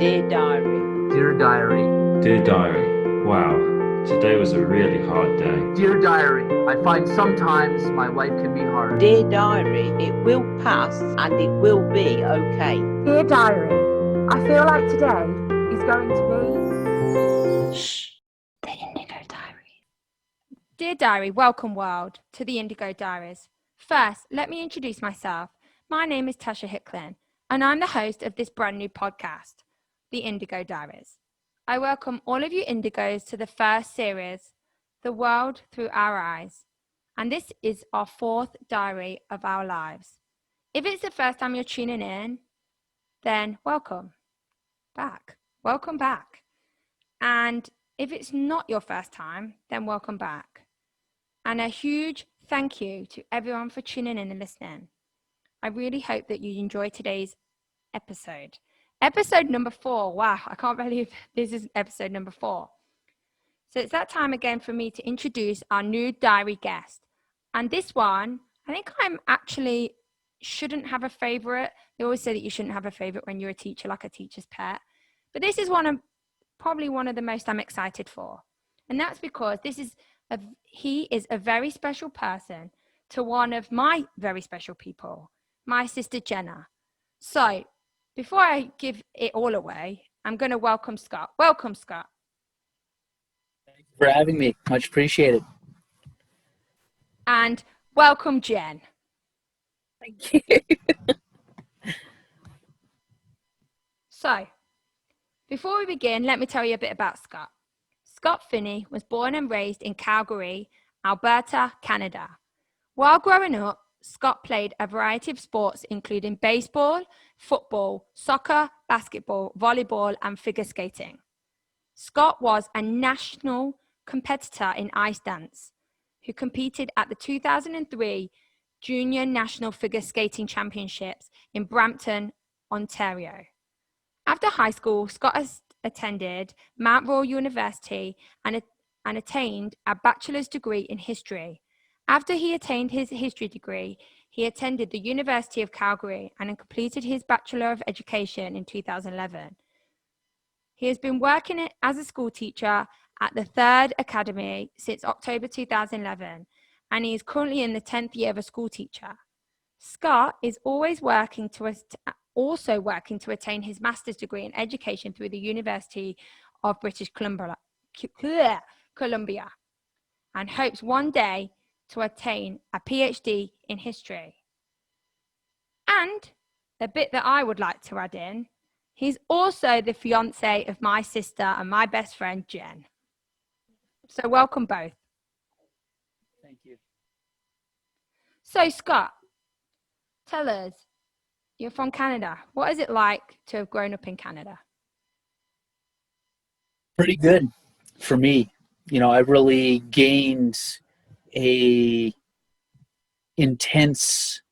Dear Diary. Dear Diary. Dear Diary, wow, today was a really hard day. Dear Diary, I find sometimes my life can be hard. Dear Diary, it will pass and it will be okay. Dear Diary, I feel like today is going to be... Shh, the Indigo Diaries. Dear Diary, welcome world to the Indigo Diaries. First, let me introduce myself. My name is Natasha Hickling, and I'm the host of this brand new podcast, the Indigo Diaries. I welcome all of you Indigos to the first series, The World Through Our Eyes. And this is our fourth diary of our lives. If it's the first time you're tuning in, then welcome back. Welcome back. And if it's not your first time, then welcome back. And a huge thank you to everyone for tuning in and listening. I really hope that you enjoy today's episode. Episode number 4. Wow, I can't believe this is episode number 4. So it's that time again for me to introduce our new diary guest. And this one, I think shouldn't have a favorite. They always say that you shouldn't have a favorite when you're a teacher, like a teacher's pet. But this is probably one of the most I'm excited for. And that's because he is a very special person to one of my very special people, my sister Jenna. So before I give it all away, I'm going to welcome Scott. Welcome, Scott. Thank you for having me. Much appreciated. And welcome, Jen. Thank you. So, before we begin, let me tell you a bit about Scott. Scott Finney was born and raised in Calgary, Alberta, Canada. While growing up, Scott played a variety of sports, including baseball, football, soccer, basketball, volleyball, and figure skating. Scott was a national competitor in ice dance, who competed at the 2003 Junior National Figure Skating Championships in Brampton, Ontario. After high school, Scott has attended Mount Royal University and attained a bachelor's degree in history. After he attained his history degree, he attended the University of Calgary and completed his Bachelor of Education in 2011. He has been working as a school teacher at the Third Academy since October 2011, and he is currently in the 10th year of a school teacher. Scott is always working to attain his master's degree in education through the University of British Columbia, and hopes one day to attain a PhD in history. And the bit that I would like to add in, he's also the fiance of my sister and my best friend, Jen. So welcome both. Thank you. So Scott, tell us, you're from Canada. What is it like to have grown up in Canada? Pretty good for me. I really gained a intense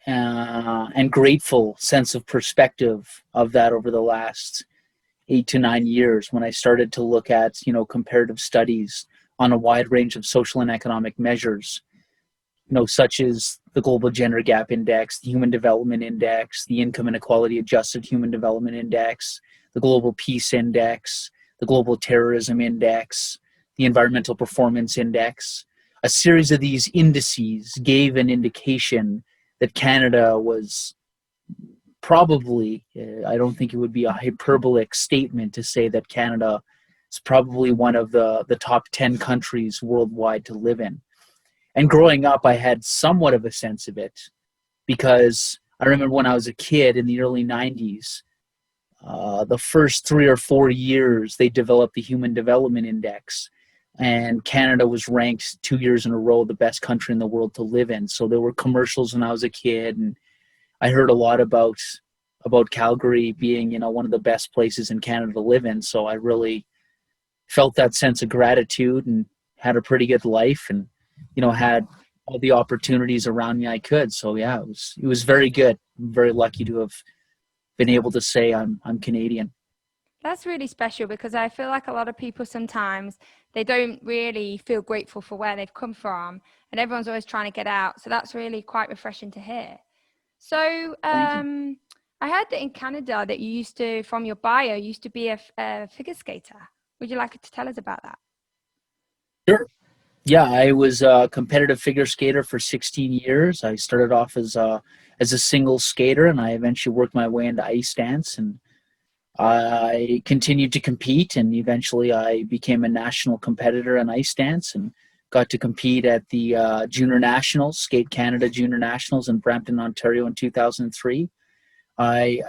and grateful sense of perspective of that over the last 8 to 9 years when I started to look at, comparative studies on a wide range of social and economic measures, such as the Global Gender Gap Index, the Human Development Index, the Income Inequality Adjusted Human Development Index, the Global Peace Index, the Global Terrorism Index, the Environmental Performance Index. A series of these indices gave an indication that Canada was probably, I don't think it would be a hyperbolic statement to say that Canada is probably one of the top 10 countries worldwide to live in. And growing up, I had somewhat of a sense of it because I remember when I was a kid in the early 90s, the first 3 or 4 years, they developed the Human Development Index. And Canada was ranked 2 years in a row the best country in the world to live in. So there were commercials when I was a kid, and I heard a lot about Calgary being, one of the best places in Canada to live in. So I really felt that sense of gratitude and had a pretty good life, and had all the opportunities around me I could. So yeah, it was very good. I'm very lucky to have been able to say I'm Canadian. That's really special because I feel like a lot of people sometimes they don't really feel grateful for where they've come from, and everyone's always trying to get out. So that's really quite refreshing to hear. So I I heard that in Canada that you used to, from your bio, you used to be a figure skater. Would you like to tell us about that? Sure. Yeah, I was a competitive figure skater for 16 years. I started off as a single skater, and I eventually worked my way into ice dance, and I continued to compete, and eventually I became a national competitor in ice dance and got to compete at the Junior Nationals, Skate Canada Junior Nationals in Brampton, Ontario in 2003. I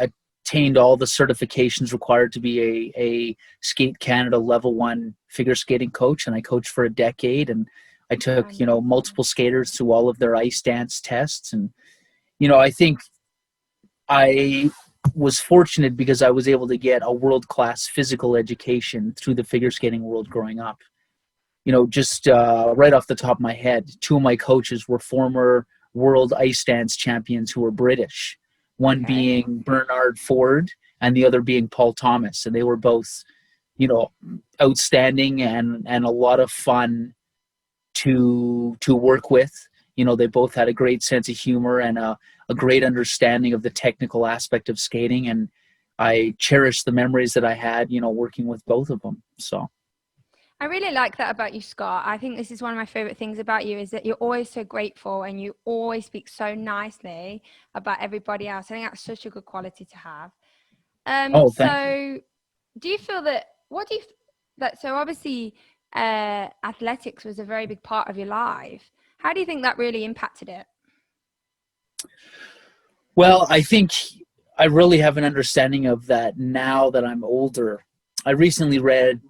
attained all the certifications required to be a Skate Canada Level 1 figure skating coach, and I coached for a decade, and I took, multiple skaters through all of their ice dance tests. And, I think I was fortunate because I was able to get a world-class physical education through the figure skating world growing up. Just right off the top of my head, two of my coaches were former world ice dance champions who were British, one being Bernard Ford and the other being Paul Thomas. And they were both, outstanding and a lot of fun to work with. They both had a great sense of humor and a great understanding of the technical aspect of skating. And I cherish the memories that I had, working with both of them. So I really like that about you, Scott. I think this is one of my favorite things about you is that you're always so grateful and you always speak so nicely about everybody else. I think that's such a good quality to have. So do you feel that, so obviously athletics was a very big part of your life. How do you think that really impacted it? Well, I think I really have an understanding of that now that I'm older. I recently read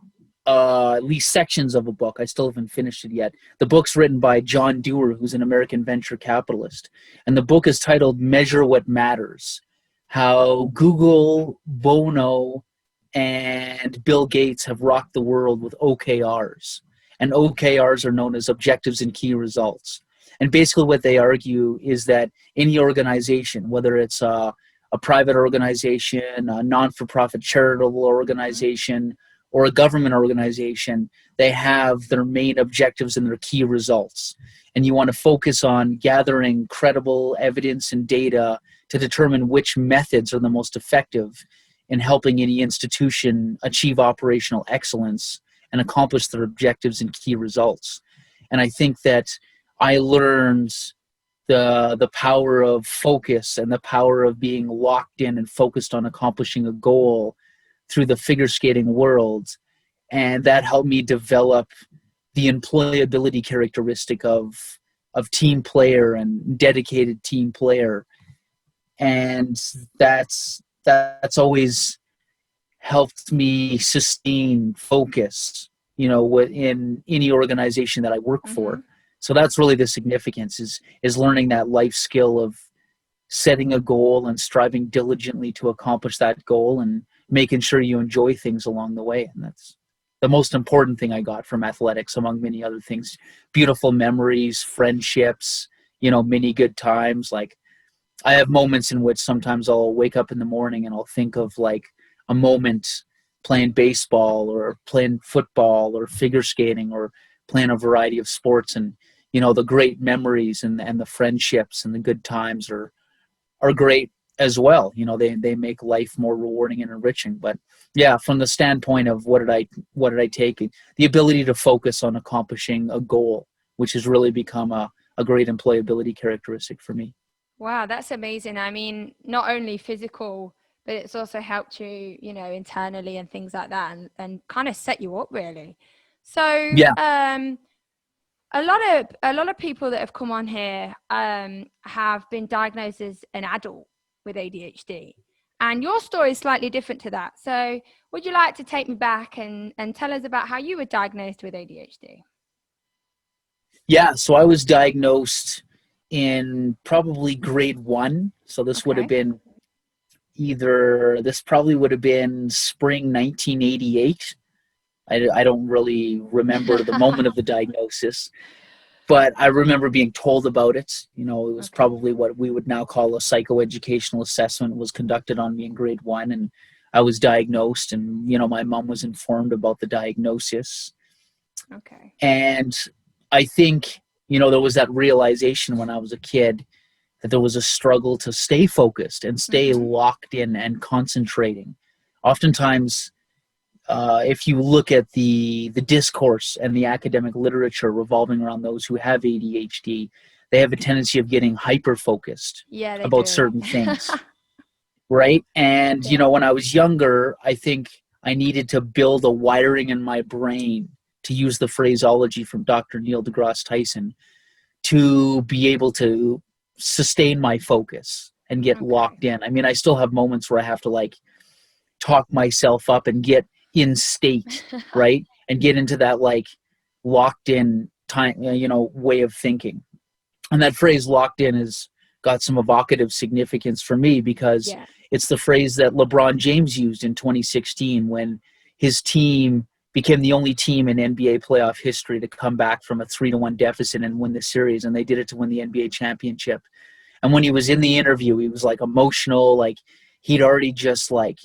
at least sections of a book. I still haven't finished it yet. The book's written by John Dewar, who's an American venture capitalist. And the book is titled Measure What Matters: How Google, Bono, and Bill Gates have rocked the world with OKRs. And OKRs are known as objectives and key results. And basically what they argue is that any organization, whether it's a private organization, a non-for-profit charitable organization, or a government organization, they have their main objectives and their key results. And you want to focus on gathering credible evidence and data to determine which methods are the most effective in helping any institution achieve operational excellence and accomplish their objectives and key results. And I think that I learned the power of focus and the power of being locked in and focused on accomplishing a goal through the figure skating world, and that helped me develop the employability characteristic of team player and dedicated team player. And that's always helped me sustain focus, in any organization that I work for. So that's really the significance is learning that life skill of setting a goal and striving diligently to accomplish that goal and making sure you enjoy things along the way. And that's the most important thing I got from athletics, among many other things. Beautiful memories, friendships, many good times. Like, I have moments in which sometimes I'll wake up in the morning and I'll think of like a moment playing baseball or playing football or figure skating or playing a variety of sports, and the great memories and the friendships and the good times are great as well. They make life more rewarding and enriching. But yeah, from the standpoint of what did I take, the ability to focus on accomplishing a goal, which has really become a great employability characteristic for me. Wow, that's amazing. I mean, not only physical, but it's also helped you, internally and things like that, and kind of set you up really. So yeah. A lot of people that have come on here have been diagnosed as an adult with ADHD, and your story is slightly different to that. So would you like to take me back and tell us about how you were diagnosed with ADHD? Yeah, so I was diagnosed in probably grade 1. So this would have been probably would have been spring 1988. I don't really remember the moment of the diagnosis, but I remember being told about it. It was probably what we would now call a psychoeducational assessment was conducted on me in grade 1, and I was diagnosed, and, my mom was informed about the diagnosis. Okay. And I think, there was that realization when I was a kid that there was a struggle to stay focused and stay locked in and concentrating. Oftentimes, if you look at the discourse and the academic literature revolving around those who have ADHD, they have a tendency of getting hyper-focused about certain things, right? And, when I was younger, I think I needed to build a wiring in my brain, to use the phraseology from Dr. Neil deGrasse Tyson, to be able to sustain my focus and get locked in. I mean, I still have moments where I have to like talk myself up and get in state, right? And get into that like locked in time, way of thinking. And that phrase locked in has got some evocative significance for me, because it's the phrase that LeBron James used in 2016 when his team became the only team in NBA playoff history to come back from a 3-1 deficit and win the series. And they did it to win the NBA championship. And when he was in the interview, he was like emotional, like he'd already just like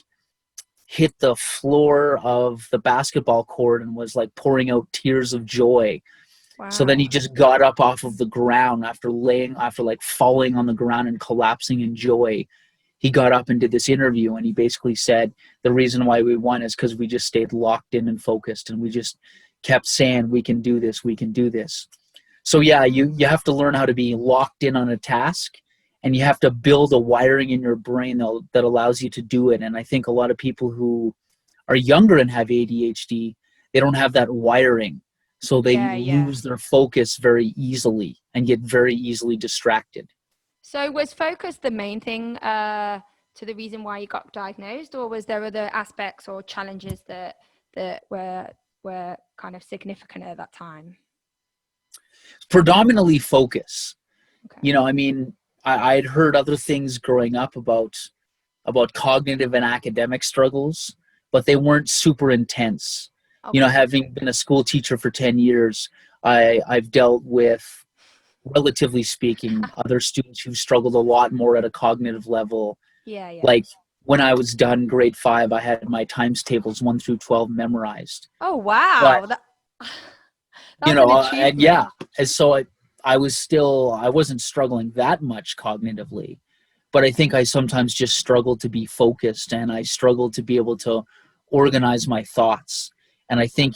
hit the floor of the basketball court and was like pouring out tears of joy. Wow. So then he just got up off of the ground after like falling on the ground and collapsing in joy. He got up and did this interview, and he basically said the reason why we won is because we just stayed locked in and focused, and we just kept saying, we can do this, we can do this. So yeah, you have to learn how to be locked in on a task, and you have to build a wiring in your brain that allows you to do it. And I think a lot of people who are younger and have ADHD, they don't have that wiring. So they lose their focus very easily and get very easily distracted. So was focus the main thing to the reason why you got diagnosed, or was there other aspects or challenges that were kind of significant at that time? Predominantly focus. Okay. I mean, I'd heard other things growing up about cognitive and academic struggles, but they weren't super intense. Okay. Having been a school teacher for 10 years, I've dealt with, relatively speaking, other students who struggled a lot more at a cognitive level. Yeah. Like when I was done grade 5, I had my times tables 1 through 12 memorized. Oh, wow. But, and so I wasn't struggling that much cognitively, but I think I sometimes just struggled to be focused, and I struggled to be able to organize my thoughts. And I think,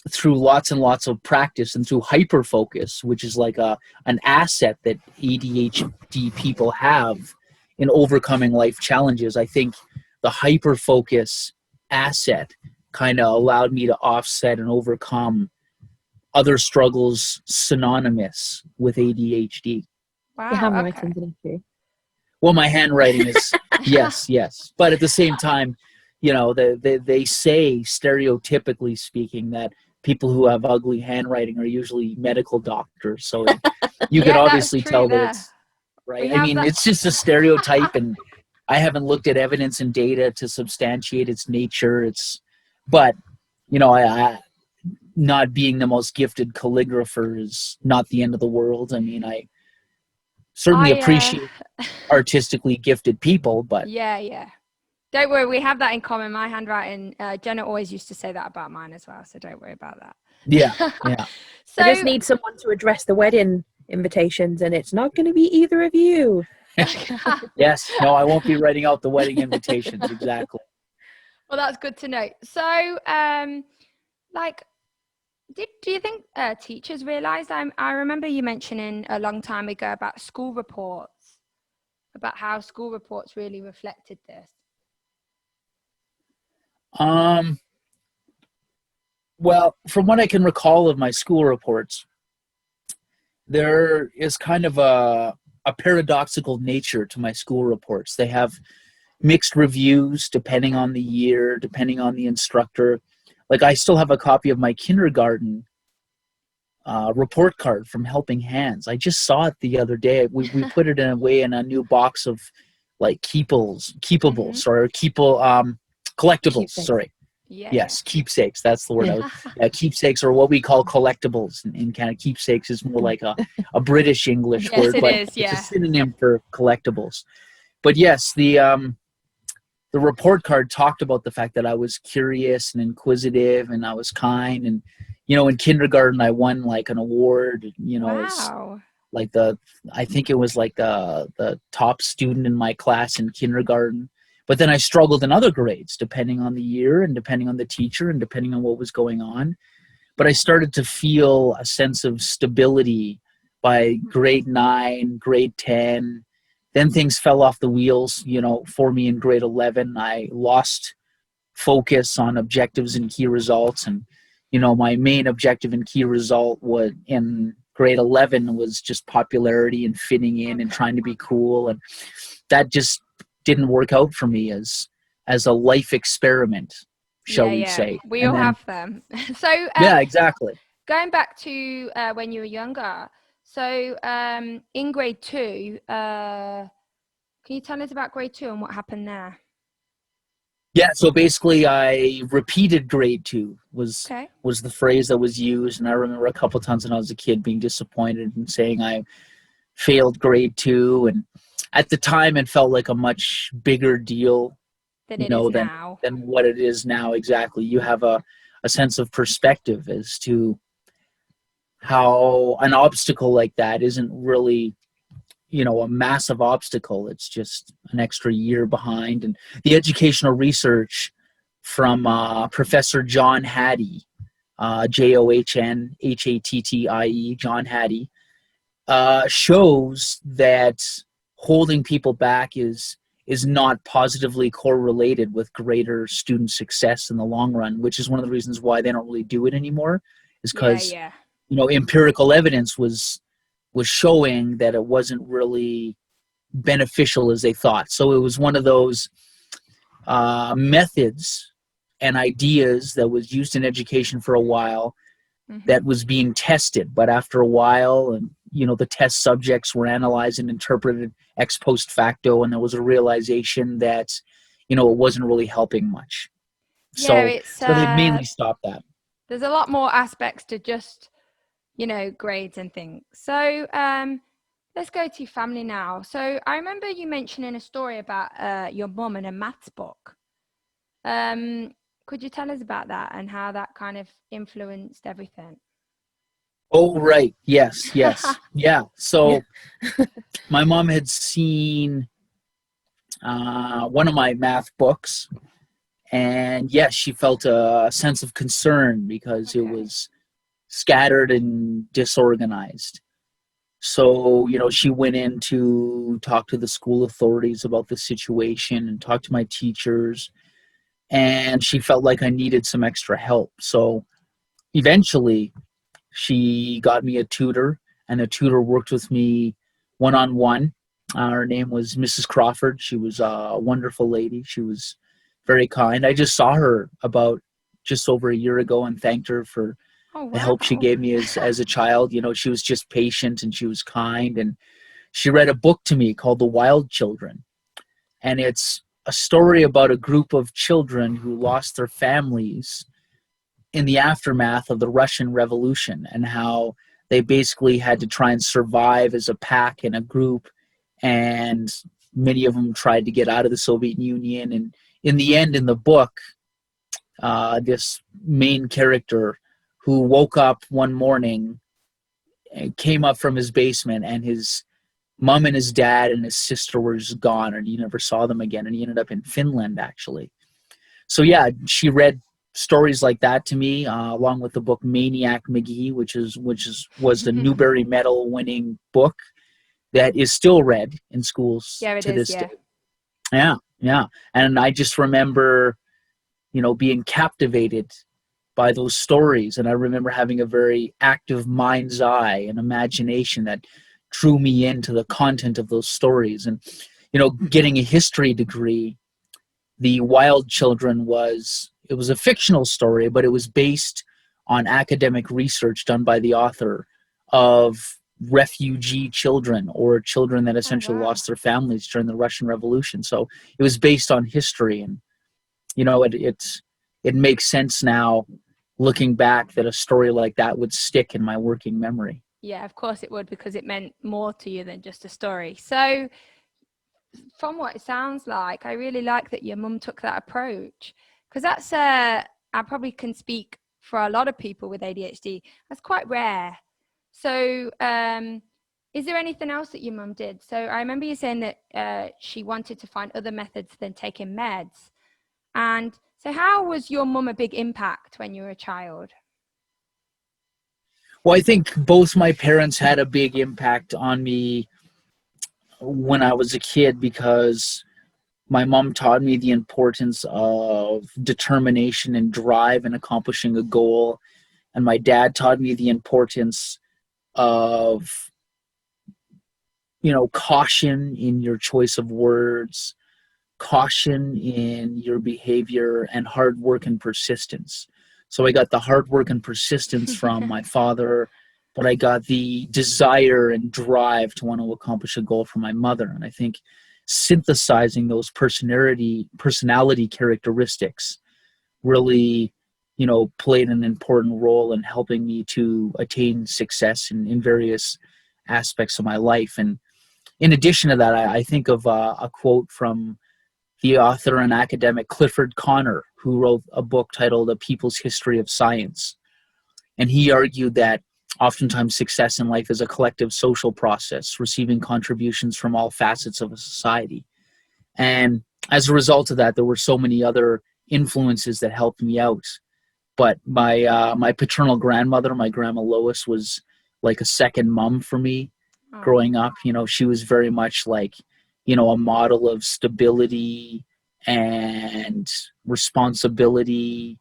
through lots and lots of practice and through hyper-focus, which is like an asset that ADHD people have in overcoming life challenges, I think the hyper-focus asset kind of allowed me to offset and overcome other struggles synonymous with ADHD. Wow. Your handwriting's an issue. Well, my handwriting is, yes. But at the same time, they say, stereotypically speaking, that people who have ugly handwriting are usually medical doctors. So you could obviously tell that it's right. I mean, it's just a stereotype, and I haven't looked at evidence and data to substantiate its nature. But I not being the most gifted calligrapher is not the end of the world. I mean, I certainly appreciate artistically gifted people, but yeah. Don't worry, we have that in common. My handwriting, Jenna always used to say that about mine as well, so don't worry about that. Yeah. So I just need someone to address the wedding invitations, and it's not going to be either of you. Yes, no, I won't be writing out the wedding invitations, exactly. Well, that's good to know. So, do you think teachers realised? I remember you mentioning a long time ago about school reports, about how school reports really reflected this. Well, from what I can recall of my school reports, there is kind of a paradoxical nature to my school reports. They have mixed reviews depending on the year, depending on the instructor. Like, I still have a copy of my kindergarten report card from Helping Hands. I just saw it the other day. We put it in a new box of like keepables, collectibles, keepsakes. Sorry. Yes, keepsakes. That's the word. Keepsakes are what we call collectibles in Canada. Keepsakes is more like a British English word, but it's a synonym for collectibles. But yes, the report card talked about the fact that I was curious and inquisitive, and I was kind, and in kindergarten I won like an award. Wow. like I think it was like the top student in my class in kindergarten. But then I struggled in other grades, depending on the year and depending on the teacher and depending on what was going on. But I started to feel a sense of stability by grade 9, grade 10. Then things fell off the wheels, for me in grade 11. I lost focus on objectives and key results. And, my main objective and key result was in grade 11 was just popularity and fitting in and trying to be cool. And that just didn't work out for me as a life experiment, shall we say. We all have them. So yeah, exactly. Going back to when you were younger, so in grade 2, can you tell us about grade 2 and what happened there? Yeah, so basically I repeated grade 2 was the phrase that was used. And I remember a couple times when I was a kid being disappointed and saying I failed grade 2. And at the time it felt like a much bigger deal than what it is now. Exactly. You have a sense of perspective as to how an obstacle like that isn't really a massive obstacle. It's just an extra year behind. And the educational research from Professor John Hattie, JOHNHATTIE, John Hattie, shows that holding people back is not positively correlated with greater student success in the long run, which is one of the reasons why they don't really do it anymore, is because empirical evidence was showing that it wasn't really beneficial as they thought. So it was one of those methods and ideas that was used in education for a while that was being tested. But after a while, and the test subjects were analyzed and interpreted ex post facto, and there was a realization that it wasn't really helping much. So they mainly stopped that. There's a lot more aspects to just grades and things. So let's go to family now. So I remember you mentioning a story about your mum and a maths book. Could you tell us about that and how that kind of influenced everything? Oh, right. Yes. Yeah. So my mom had seen one of my math books, and yes, she felt a sense of concern because it was scattered and disorganized. So, she went in to talk to the school authorities about the situation and talk to my teachers, and she felt like I needed some extra help. So eventually she got me a tutor, and the tutor worked with me one-on-one. Her name was Mrs. Crawford. She was a wonderful lady. She was very kind. I just saw her about just over a year ago and thanked her for the help she gave me as a child. She was just patient and she was kind. And she read a book to me called The Wild Children. And it's a story about a group of children who lost their families in the aftermath of the Russian Revolution, and how they basically had to try and survive as a pack and a group. And many of them tried to get out of the Soviet Union. And in the end, in the book, this main character who woke up one morning and came up from his basement, and his mom and his dad and his sister were just gone, and he never saw them again. And he ended up in Finland, actually. So yeah, she read stories like that to me, along with the book Maniac McGee, which was the Newbery Medal winning book that is still read in schools to this day. Yeah. And I just remember, being captivated by those stories. And I remember having a very active mind's eye and imagination that drew me into the content of those stories. And, getting a history degree, The Wild Children was a fictional story, but it was based on academic research done by the author of refugee children, or children that essentially lost their families during the Russian Revolution. So it was based on history. And, it makes sense now, looking back, that a story like that would stick in my working memory. Yeah, of course it would, because it meant more to you than just a story. So from what it sounds like, I really like that your mum took that approach, because that's I probably can speak for a lot of people with ADHD. That's quite rare. So Is there anything else that your mum did? So I remember you saying that she wanted to find other methods than taking meds. And so how was your mum a big impact when you were a child? Well, I think both my parents had a big impact on me when I was a kid, because my mom taught me the importance of determination and drive in accomplishing a goal. And my dad taught me the importance of, caution in your choice of words, caution in your behavior, and hard work and persistence. So I got the hard work and persistence from my father, but I got the desire and drive to want to accomplish a goal from my mother. And I think synthesizing those personality characteristics really, played an important role in helping me to attain success in various aspects of my life. And in addition to that, I think of a quote from the author and academic Clifford Connor, who wrote a book titled A People's History of Science. And he argued that oftentimes success in life is a collective social process, receiving contributions from all facets of a society. And as a result of that, there were so many other influences that helped me out. But my paternal grandmother, my grandma Lois, was like a second mom for me growing up. She was very much like, a model of stability and responsibility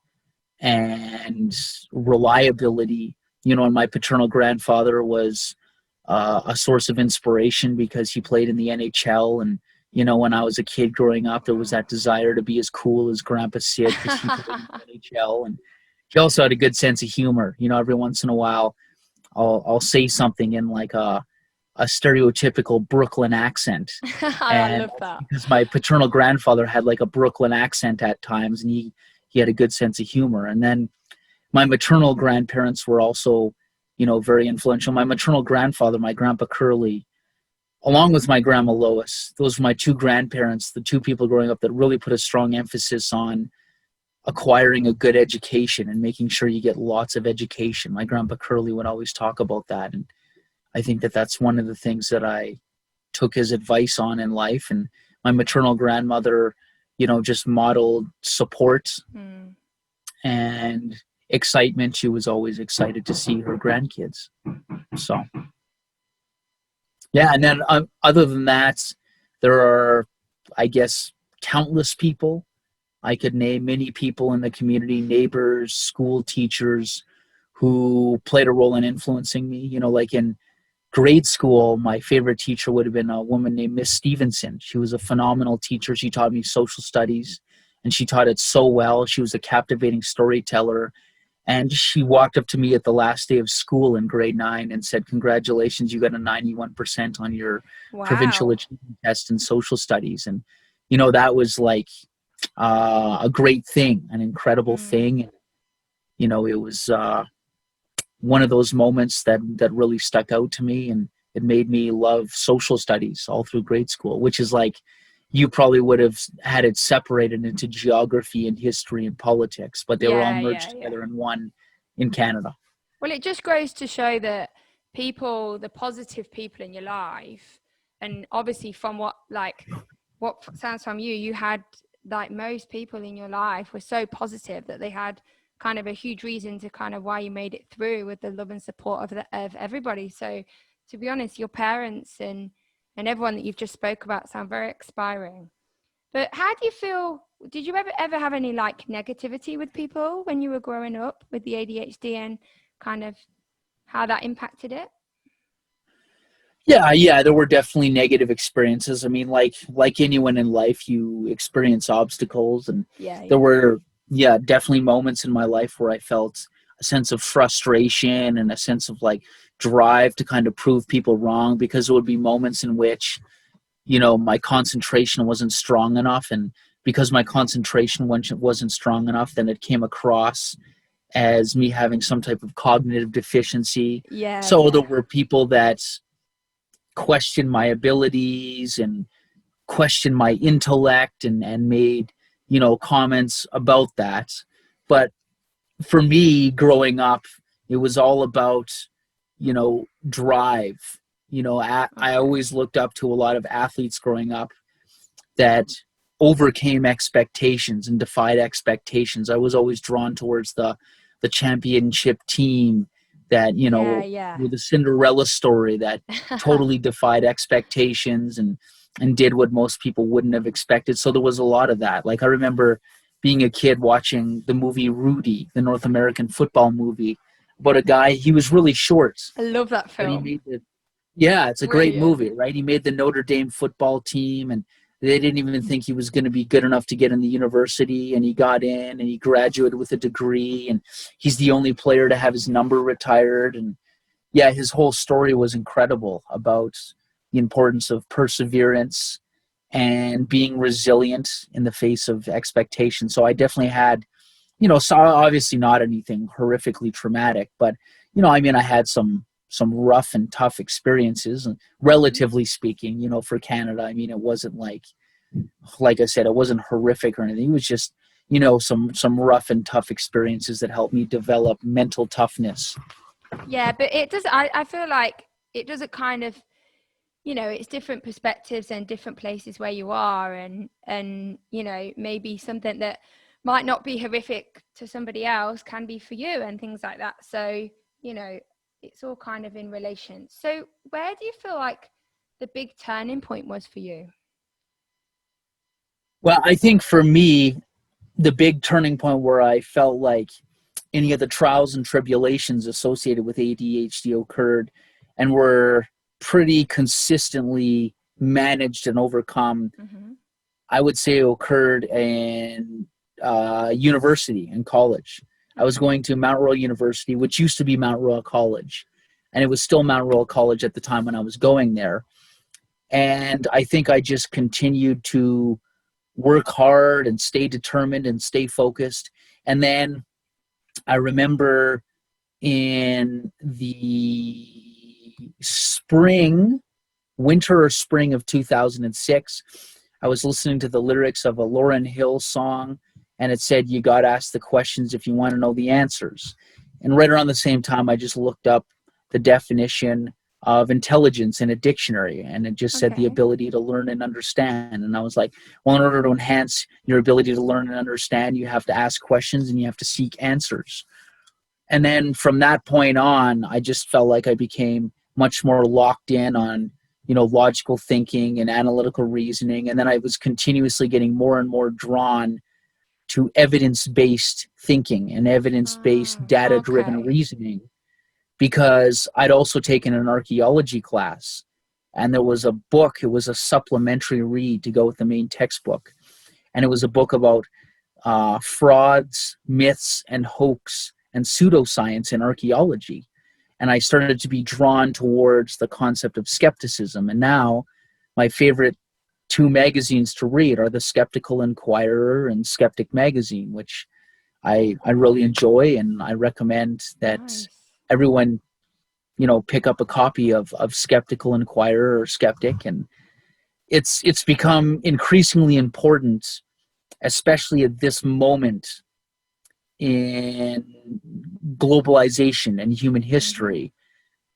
and reliability. And my paternal grandfather was a source of inspiration because he played in the NHL. And, when I was a kid growing up, there was that desire to be as cool as Grandpa Sid because he played in the NHL. And he also had a good sense of humor. Every once in a while, I'll say something in like a stereotypical Brooklyn accent. I love that. Because my paternal grandfather had like a Brooklyn accent at times, and he had a good sense of humor. And then my maternal grandparents were also, very influential. My maternal grandfather, my Grandpa Curly, along with my Grandma Lois, those were my two grandparents, the two people growing up that really put a strong emphasis on acquiring a good education and making sure you get lots of education. My Grandpa Curly would always talk about that. And I think that that's one of the things that I took his advice on in life. And my maternal grandmother, just modeled support and excitement. She was always excited to see her grandkids. So, yeah. And then other than that, there are, I guess, countless people. I could name many people in the community, neighbors, school teachers, who played a role in influencing me. Like in grade school, my favorite teacher would have been a woman named Miss Stevenson. She was a phenomenal teacher. She taught me social studies, and she taught it so well. She was a captivating storyteller. And she walked up to me at the last day of school in grade 9 and said, "Congratulations, you got a 91% on your provincial achievement test in social studies." And, that was like a great thing, an incredible thing. It was one of those moments that really stuck out to me, and it made me love social studies all through grade school, which is like, you probably would have had it separated into geography and history and politics, but they were all merged together in one in Canada. Well, it just goes to show that people, the positive people in your life, and obviously from what sounds from you had, like, most people in your life were so positive that they had kind of a huge reason to kind of why you made it through, with the love and support of everybody. So to be honest, your parents and everyone that you've just spoke about sound very inspiring. But how do you feel, did you ever have any like negativity with people when you were growing up with the ADHD, and kind of how that impacted it? Yeah, there were definitely negative experiences. I mean, like anyone in life, you experience obstacles, and there were definitely moments in my life where I felt a sense of frustration and a sense of like drive to kind of prove people wrong, because there would be moments in which, my concentration wasn't strong enough, and because my concentration wasn't strong enough, then it came across as me having some type of cognitive deficiency. There were people that questioned my abilities and questioned my intellect and made, comments about that. But for me, growing up, it was all about, drive I always looked up to a lot of athletes growing up that overcame expectations and defied expectations. I was always drawn towards the championship team that, with a Cinderella story that totally defied expectations and did what most people wouldn't have expected. So there was a lot of that. Like I remember being a kid watching the movie Rudy, the North American football movie, about a guy, he was really short. I love that film. It's a great movie, right? He made the Notre Dame football team, and they didn't even think he was going to be good enough to get in the university, and he got in and he graduated with a degree, and he's the only player to have his number retired. And yeah, his whole story was incredible about the importance of perseverance and being resilient in the face of expectation. So I definitely had, so obviously not anything horrifically traumatic, but, I had some rough and tough experiences, and relatively speaking, for Canada. It wasn't like I said, it wasn't horrific or anything. It was just, some rough and tough experiences that helped me develop mental toughness. Yeah, but it does, I feel like it doesn't kind of, it's different perspectives and different places where you are, and maybe something that might not be horrific to somebody else can be for you, and things like that. So, it's all kind of in relation. So where do you feel like the big turning point was for you? Well, I think for me, the big turning point where I felt like any of the trials and tribulations associated with ADHD occurred and were pretty consistently managed and overcome, I would say occurred in university and college. I was going to Mount Royal University, which used to be Mount Royal College, and it was still Mount Royal College at the time when I was going there. And I think I just continued to work hard and stay determined and stay focused. And then I remember in the winter or spring of 2006, I was listening to the lyrics of a Lauryn Hill song, and it said, "You got to ask the questions if you want to know the answers." And right around the same time, I just looked up the definition of intelligence in a dictionary, and it just said the ability to learn and understand. And I was like, well, in order to enhance your ability to learn and understand, you have to ask questions and you have to seek answers. And then from that point on, I just felt like I became much more locked in on, logical thinking and analytical reasoning. And then I was continuously getting more and more drawn to evidence-based thinking and evidence-based data-driven reasoning, because I'd also taken an archaeology class, and there was a book, it was a supplementary read to go with the main textbook. And it was a book about frauds, myths, and hoax and pseudoscience in archaeology. And I started to be drawn towards the concept of skepticism. And now my favorite two magazines to read are the Skeptical Inquirer and Skeptic Magazine, which I really enjoy, and I recommend that everyone, pick up a copy of Skeptical Inquirer or Skeptic. And it's become increasingly important, especially at this moment in globalization and human history,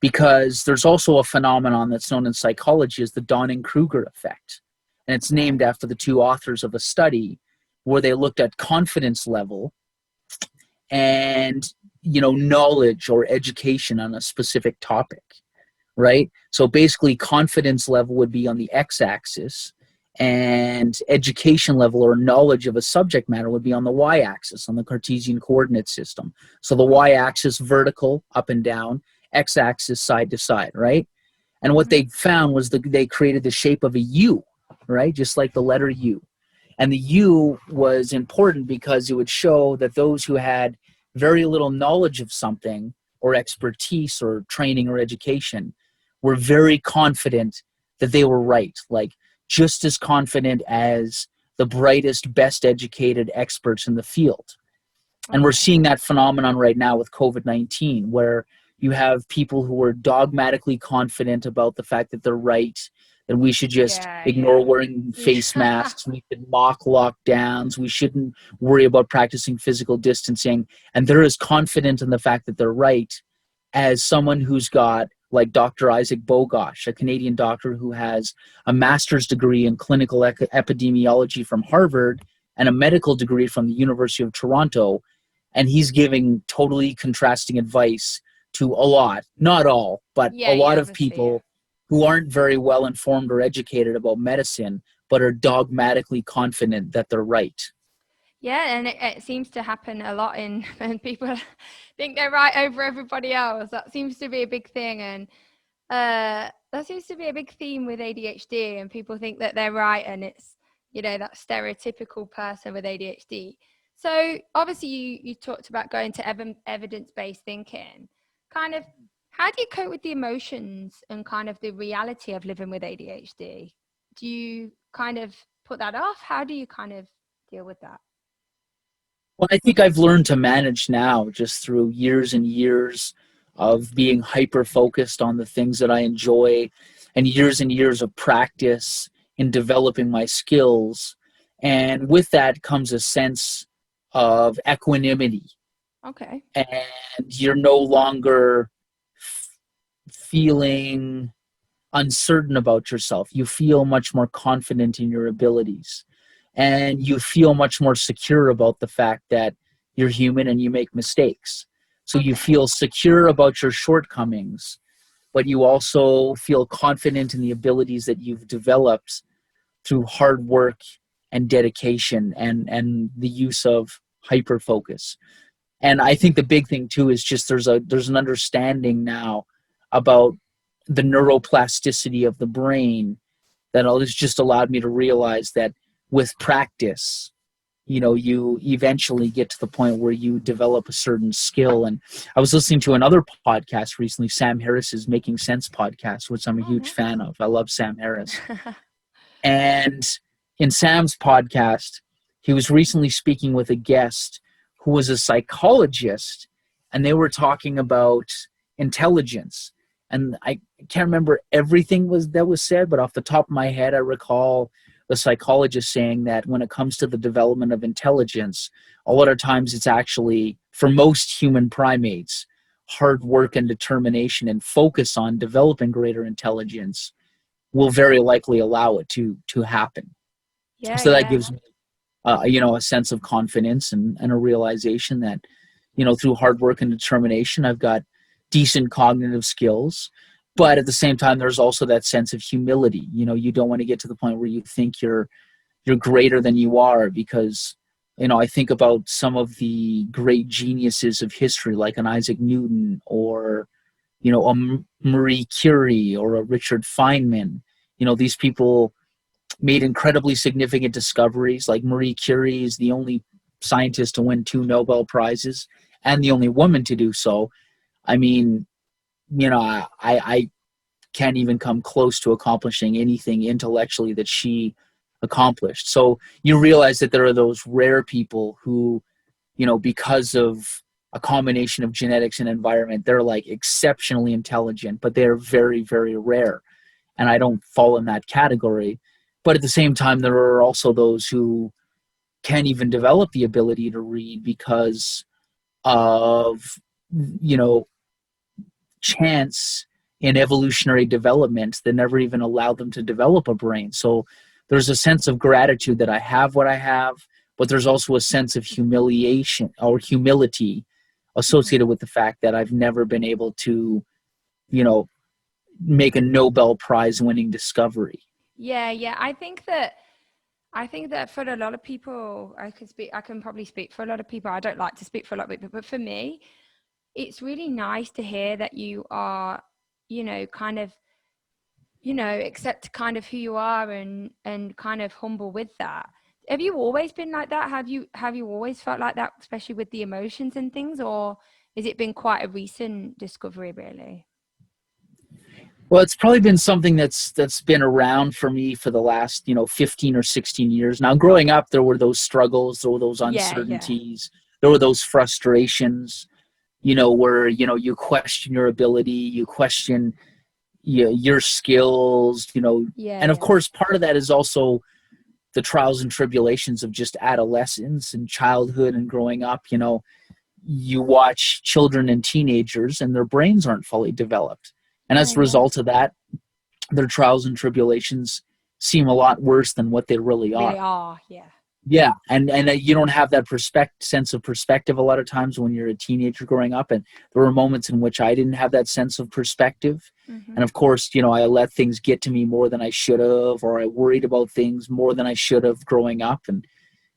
because there's also a phenomenon that's known in psychology as the Donning-Kruger effect. And it's named after the two authors of a study where they looked at confidence level and, knowledge or education on a specific topic, right? So basically confidence level would be on the x-axis, and education level or knowledge of a subject matter would be on the y-axis, on the Cartesian coordinate system. So the y-axis vertical, up and down, x-axis side to side, right? And what they found was they created the shape of a U, right? Just like the letter U. And the U was important because it would show that those who had very little knowledge of something or expertise or training or education were very confident that they were right, like just as confident as the brightest, best educated experts in the field. And we're seeing that phenomenon right now with COVID-19, where you have people who are dogmatically confident about the fact that they're right, that we should just ignore wearing face masks, we should mock lockdowns, we shouldn't worry about practicing physical distancing. And they're as confident in the fact that they're right as someone who's got like Dr. Isaac Bogosh, a Canadian doctor who has a master's degree in clinical epidemiology from Harvard and a medical degree from the University of Toronto. And he's giving totally contrasting advice to a lot, not all, but a lot of people who aren't very well informed or educated about medicine, but are dogmatically confident that they're right. Yeah, and it seems to happen a lot when people think they're right over everybody else. That seems to be a big thing, and that seems to be a big theme with ADHD, and people think that they're right, and it's, that stereotypical person with ADHD. So obviously you talked about going to evidence-based thinking. Kind of, how do you cope with the emotions and kind of the reality of living with ADHD? Do you kind of put that off? How do you kind of deal with that? Well, I think I've learned to manage now just through years and years of being hyper-focused on the things that I enjoy and years of practice in developing my skills. And with that comes a sense of equanimity. Okay. And you're no longer feeling uncertain about yourself. You feel much more confident in your abilities. And you feel much more secure about the fact that you're human and you make mistakes. So you feel secure about your shortcomings, but you also feel confident in the abilities that you've developed through hard work and dedication and the use of hyper-focus. And I think the big thing too is just there's an understanding now about the neuroplasticity of the brain that has just allowed me to realize that with practice, you eventually get to the point where you develop a certain skill. And I was listening to another podcast recently, Sam Harris's Making Sense podcast, which I'm a huge fan of. I love Sam Harris. And in Sam's podcast, he was recently speaking with a guest who was a psychologist, and they were talking about intelligence. And I can't remember everything that was said, but off the top of my head, I recall the psychologist saying that when it comes to the development of intelligence, a lot of times it's actually, for most human primates, hard work and determination and focus on developing greater intelligence will very likely allow it to happen. So that gives me, a sense of confidence and a realization that, through hard work and determination, I've got decent cognitive skills. But at the same time, there's also that sense of humility. You don't want to get to the point where you think you're greater than you are, because, I think about some of the great geniuses of history, like an Isaac Newton or, a Marie Curie or a Richard Feynman. These people made incredibly significant discoveries. Like Marie Curie is the only scientist to win 2 Nobel Prizes and the only woman to do so. I mean, I can't even come close to accomplishing anything intellectually that she accomplished. So you realize that there are those rare people who, because of a combination of genetics and environment, they're like exceptionally intelligent, but they're very, very rare. And I don't fall in that category. But at the same time, there are also those who can't even develop the ability to read because of, chance in evolutionary development that never even allowed them to develop a brain. So there's a sense of gratitude that I have what I have, but there's also a sense of humiliation or humility associated with the fact that I've never been able to, make a Nobel Prize winning discovery. Yeah. I think that for a lot of people, I can probably speak for a lot of people. I don't like to speak for a lot of people, but for me, it's really nice to hear that you are, kind of, accept kind of who you are and kind of humble with that. Have you always been like that? Have you always felt like that, especially with the emotions and things, or has it been quite a recent discovery, really? Well, it's probably been something that's been around for me for the last, 15 or 16 years. Now, growing up, there were those struggles, there were those uncertainties, there were those frustrations, where, you question your ability, you question your skills, and of course, part of that is also the trials and tribulations of just adolescence and childhood and growing up. You watch children and teenagers and their brains aren't fully developed. And as a result of that, their trials and tribulations seem a lot worse than what they really are. Really are, yeah. Yeah, and you don't have that sense of perspective a lot of times when you're a teenager growing up, and there were moments in which I didn't have that sense of perspective. Mm-hmm. And of course, I let things get to me more than I should have, or I worried about things more than I should have growing up, and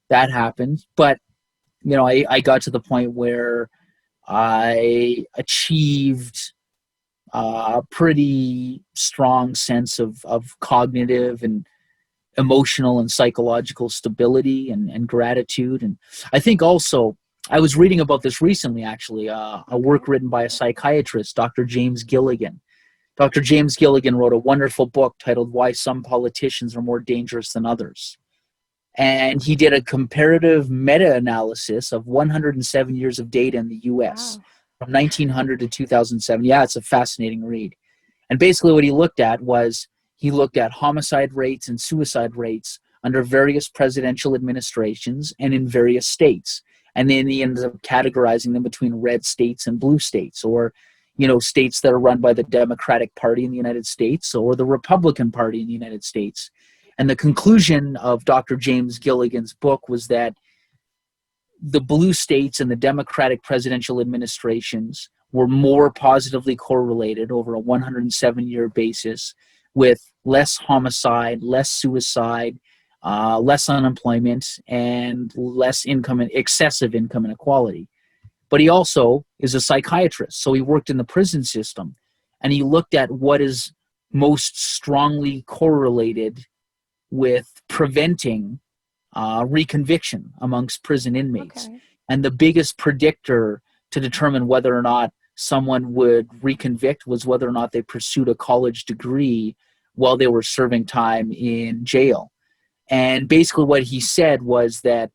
that happened. But I got to the point where I achieved a pretty strong sense of cognitive and emotional and psychological stability and gratitude. And I think also, I was reading about this recently, actually, a work written by a psychiatrist, Dr. James Gilligan. Dr. James Gilligan wrote a wonderful book titled Why Some Politicians Are More Dangerous Than Others. And he did a comparative meta-analysis of 107 years of data in the U.S. from 1900 to 2007. Yeah, it's a fascinating read. And basically what he looked at homicide rates and suicide rates under various presidential administrations and in various states. And then he ended up categorizing them between red states and blue states, or, states that are run by the Democratic Party in the United States or the Republican Party in the United States. And the conclusion of Dr. James Gilligan's book was that the blue states and the Democratic presidential administrations were more positively correlated over a 107-year basis with less homicide, less suicide, less unemployment, and less excessive income inequality. But he also is a psychiatrist, so he worked in the prison system, and he looked at what is most strongly correlated with preventing reconviction amongst prison inmates. Okay. And the biggest predictor to determine whether or not someone would reconvict was whether or not they pursued a college degree while they were serving time in jail. And basically what he said was that,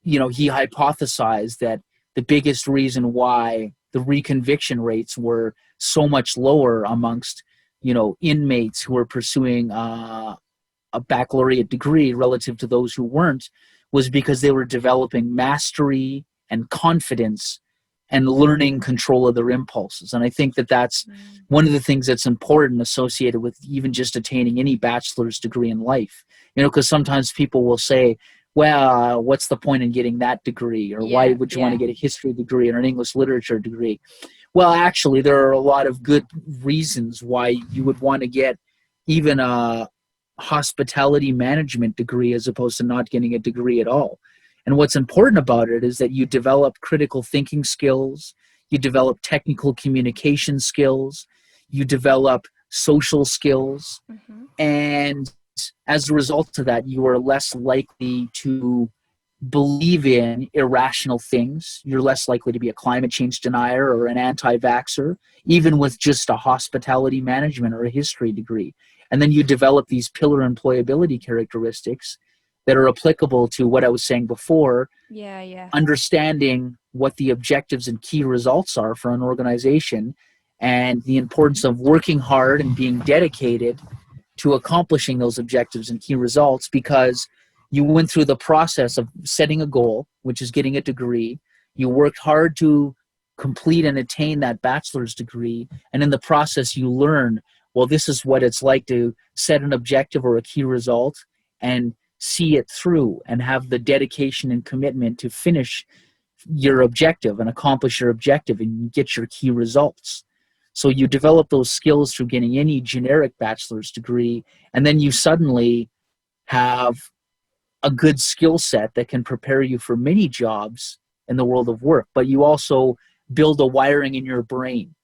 he hypothesized that the biggest reason why the reconviction rates were so much lower amongst, inmates who were pursuing a baccalaureate degree relative to those who weren't was because they were developing mastery and confidence and learning control of their impulses. And I think that that's one of the things that's important associated with even just attaining any bachelor's degree in life. Because sometimes people will say, well, what's the point in getting that degree? Or why would you want to get a history degree or an English literature degree? Well, actually, there are a lot of good reasons why you would want to get even a hospitality management degree as opposed to not getting a degree at all. And what's important about it is that you develop critical thinking skills, you develop technical communication skills, you develop social skills, and as a result of that, you are less likely to believe in irrational things. You're less likely to be a climate change denier or an anti-vaxxer, even with just a hospitality management or a history degree. And then you develop these pillar employability characteristics that are applicable to what I was saying before, understanding what the objectives and key results are for an organization and the importance of working hard and being dedicated to accomplishing those objectives and key results, because you went through the process of setting a goal, which is getting a degree. You worked hard to complete and attain that bachelor's degree. And in the process, you learn, well, this is what it's like to set an objective or a key result and see it through and have the dedication and commitment to finish your objective and accomplish your objective and get your key results. So you develop those skills through getting any generic bachelor's degree, and then you suddenly have a good skill set that can prepare you for many jobs in the world of work. But you also build a wiring in your brain.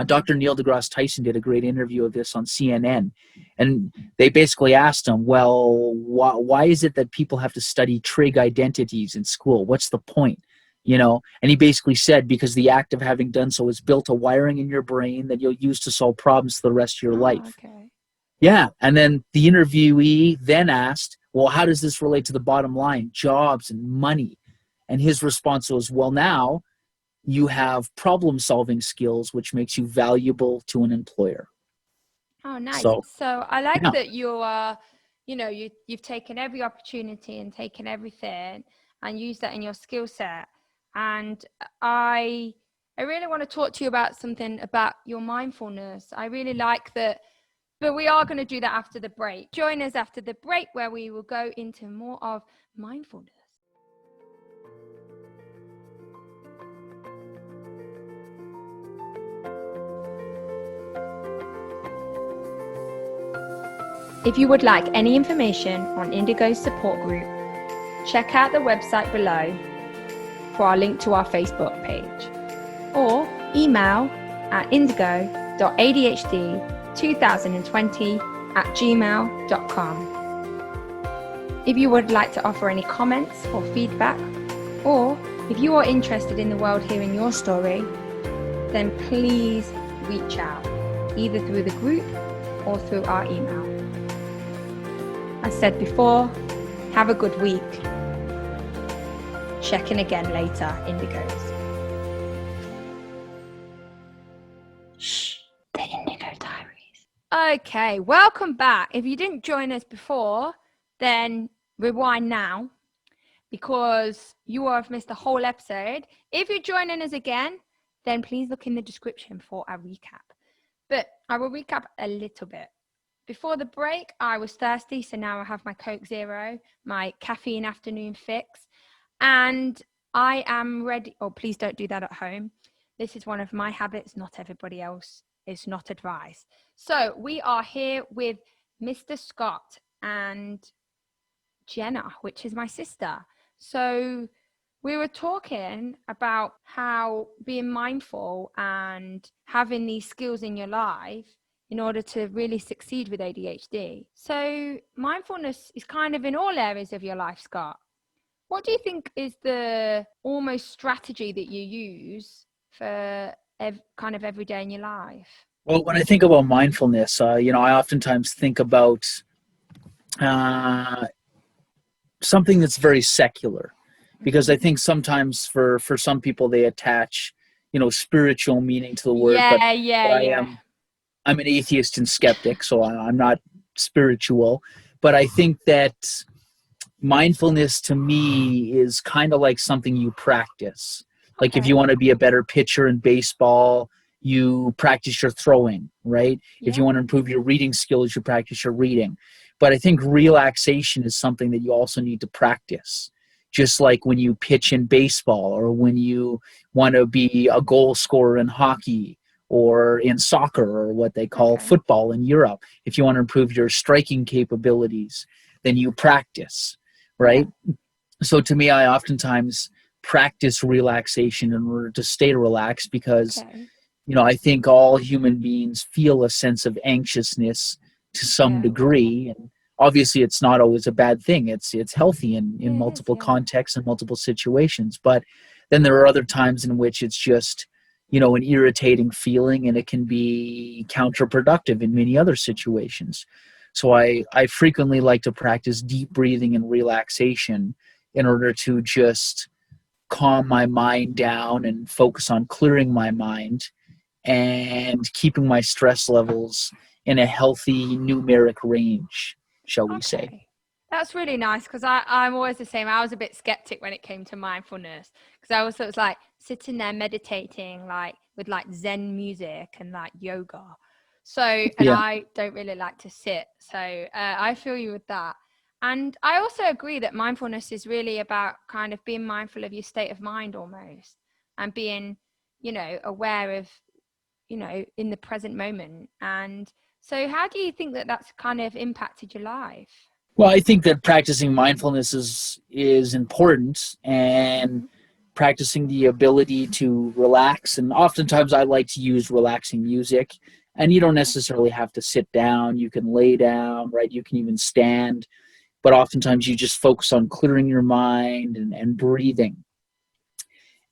Dr. Neil deGrasse Tyson did a great interview of this on CNN, and they basically asked him, well, why is it that people have to study trig identities in school? What's the point? And he basically said, because the act of having done so has built a wiring in your brain that you'll use to solve problems for the rest of your life. Okay. Yeah. And then the interviewee then asked, well, how does this relate to the bottom line, jobs and money? And his response was, well, now you have problem-solving skills, which makes you valuable to an employer. Oh, nice. So I like that you're, you've taken every opportunity and taken everything and used that in your skill set. And I I really want to talk to you about something about your mindfulness. I really like that, but we are going to do that after the break. Join us after the break where we will go into more of mindfulness. If you would like any information on Indigo's support group, check out the website below for our link to our Facebook page, or email at indigo.adhd2020@gmail.com. If you would like to offer any comments or feedback, or if you are interested in the world hearing your story, then please reach out, either through the group or through our email. As said before, have a good week. Check in again later, Indigos. Shh, the Indigo Diaries. Okay, welcome back. If you didn't join us before, then rewind now, because you will have missed a whole episode. If you're joining us again, then please look in the description for a recap. But I will recap a little bit. Before the break, I was thirsty, so now I have my Coke Zero, my caffeine afternoon fix, and I am ready. Oh, please don't do that at home. This is one of my habits, not everybody else. It's not advised. So we are here with Mr. Scott and Jenna, which is my sister. So we were talking about how being mindful and having these skills in your life in order to really succeed with ADHD. So mindfulness is kind of in all areas of your life, Scott. What do you think is the almost strategy that you use for kind of every day in your life? Well, when I think about mindfulness, I oftentimes think about something that's very secular, because I think sometimes for some people they attach, spiritual meaning to the word. I'm an atheist and skeptic, so I'm not spiritual. But I think that mindfulness to me is kind of like something you practice. Like if you want to be a better pitcher in baseball, you practice your throwing, right? If you want to improve your reading skills, you practice your reading. But I think relaxation is something that you also need to practice. Just like when you pitch in baseball, or when you want to be a goal scorer in hockey, or in soccer, or what they call football in Europe. If you want to improve your striking capabilities, then you practice, right? So to me, I oftentimes practice relaxation in order to stay relaxed, because I think all human beings feel a sense of anxiousness to some degree, and obviously it's not always a bad thing. It's healthy in multiple contexts and multiple situations. But then there are other times in which it's just an irritating feeling, and it can be counterproductive in many other situations. So I frequently like to practice deep breathing and relaxation in order to just calm my mind down and focus on clearing my mind and keeping my stress levels in a healthy numeric range, shall we say. That's really nice, because I'm always the same. I was a bit skeptic when it came to mindfulness, because I was sort of like sitting there meditating, like with like Zen music and like yoga. So, I don't really like to sit. So I feel you with that. And I also agree that mindfulness is really about kind of being mindful of your state of mind almost, and being, aware of, in the present moment. And so how do you think that that's kind of impacted your life? Well, I think that practicing mindfulness is important, and practicing the ability to relax. And oftentimes I like to use relaxing music, and you don't necessarily have to sit down. You can lay down, right? You can even stand, but oftentimes you just focus on clearing your mind and breathing.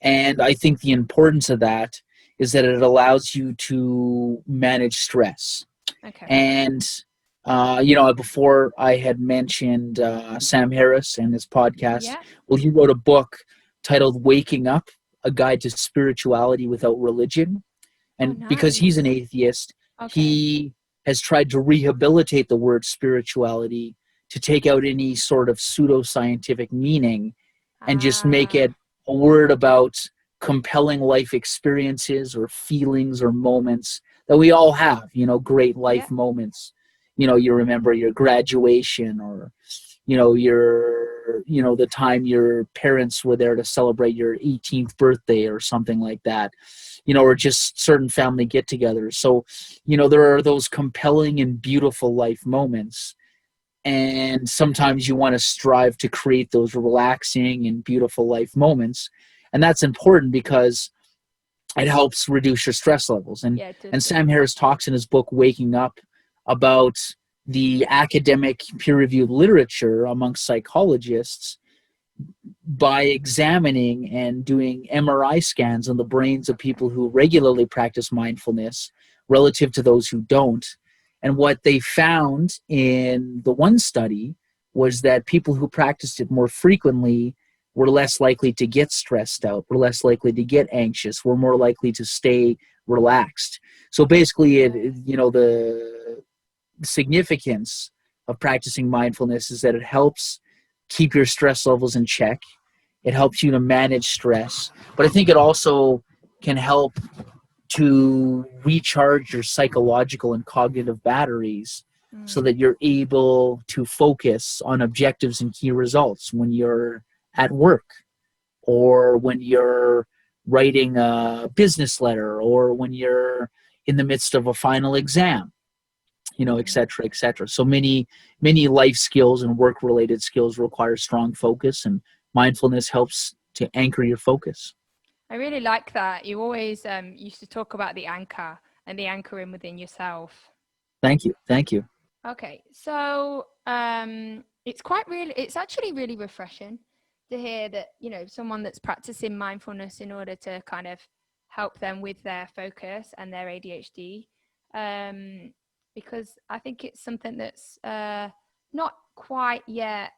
And I think the importance of that is that it allows you to manage stress. And before I had mentioned Sam Harris and his podcast. Well, he wrote a book titled Waking Up, A Guide to Spirituality Without Religion. And because he's an atheist, he has tried to rehabilitate the word spirituality to take out any sort of pseudoscientific meaning and just make it a word about compelling life experiences or feelings or moments that we all have, great life moments. You remember your graduation, or, the time your parents were there to celebrate your 18th birthday or something like that, or just certain family get-togethers. So, there are those compelling and beautiful life moments. And sometimes you want to strive to create those relaxing and beautiful life moments. And that's important because it helps reduce your stress levels. And Sam Harris talks in his book, Waking Up, about the academic peer-reviewed literature amongst psychologists by examining and doing MRI scans on the brains of people who regularly practice mindfulness relative to those who don't. And what they found in the one study was that people who practiced it more frequently were less likely to get stressed out, were less likely to get anxious, were more likely to stay relaxed. So basically, the significance of practicing mindfulness is that it helps keep your stress levels in check. It helps you to manage stress. But I think it also can help to recharge your psychological and cognitive batteries so that you're able to focus on objectives and key results when you're at work, or when you're writing a business letter, or when you're in the midst of a final exam, et cetera, et cetera. So many life skills and work-related skills require strong focus, and mindfulness helps to anchor your focus. I really like that. You always used to talk about the anchor and the anchoring within yourself. Thank you. Okay, so it's actually really refreshing to hear that, someone that's practicing mindfulness in order to kind of help them with their focus and their ADHD, because I think it's something that's not quite yet.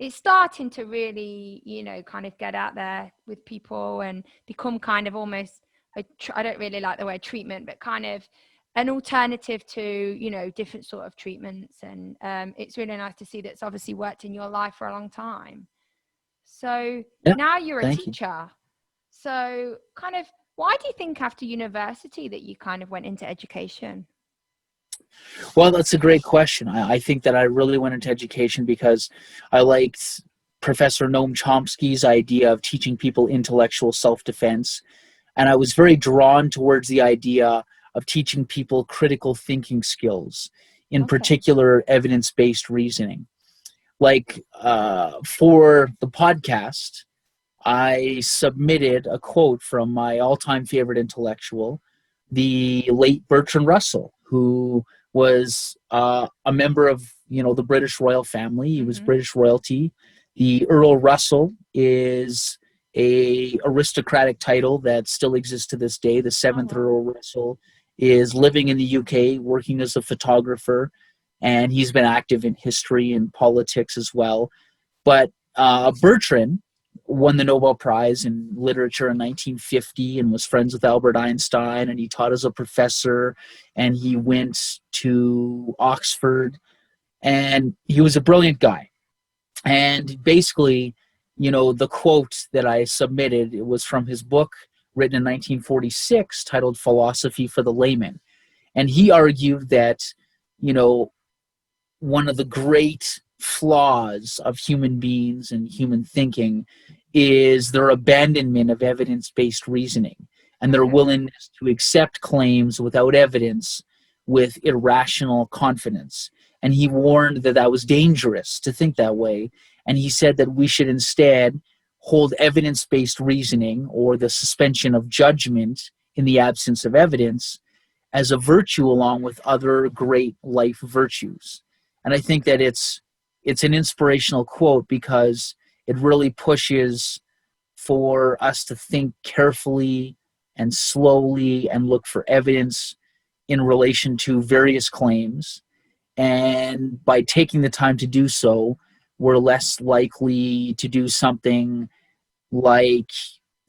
It's starting to really, kind of get out there with people and become kind of almost, I don't really like the word treatment, but kind of an alternative to, different sort of treatments. And it's really nice to see that's obviously worked in your life for a long time. So now you're a teacher. So kind of, why do you think after university that you kind of went into education? Well, that's a great question. I think that I really went into education because I liked Professor Noam Chomsky's idea of teaching people intellectual self-defense. And I was very drawn towards the idea of teaching people critical thinking skills, in particular evidence-based reasoning. Like for the podcast, I submitted a quote from my all-time favorite intellectual, the late Bertrand Russell, who was a member of, the British royal family. He was British royalty. The Earl Russell is a aristocratic title that still exists to this day. The seventh Earl Russell is living in the UK, working as a photographer, and he's been active in history and politics as well. But Bertrand won the Nobel Prize in Literature in 1950 and was friends with Albert Einstein, and he taught as a professor, and he went to Oxford, and he was a brilliant guy. And basically, the quote that I submitted, it was from his book written in 1946 titled Philosophy for the Layman. And he argued that, one of the great flaws of human beings and human thinking is their abandonment of evidence-based reasoning and their willingness to accept claims without evidence with irrational confidence. And he warned that that was dangerous to think that way. And he said that we should instead hold evidence-based reasoning, or the suspension of judgment in the absence of evidence, as a virtue along with other great life virtues. And I think that it's an inspirational quote because it really pushes for us to think carefully and slowly and look for evidence in relation to various claims. And by taking the time to do so, we're less likely to do something like,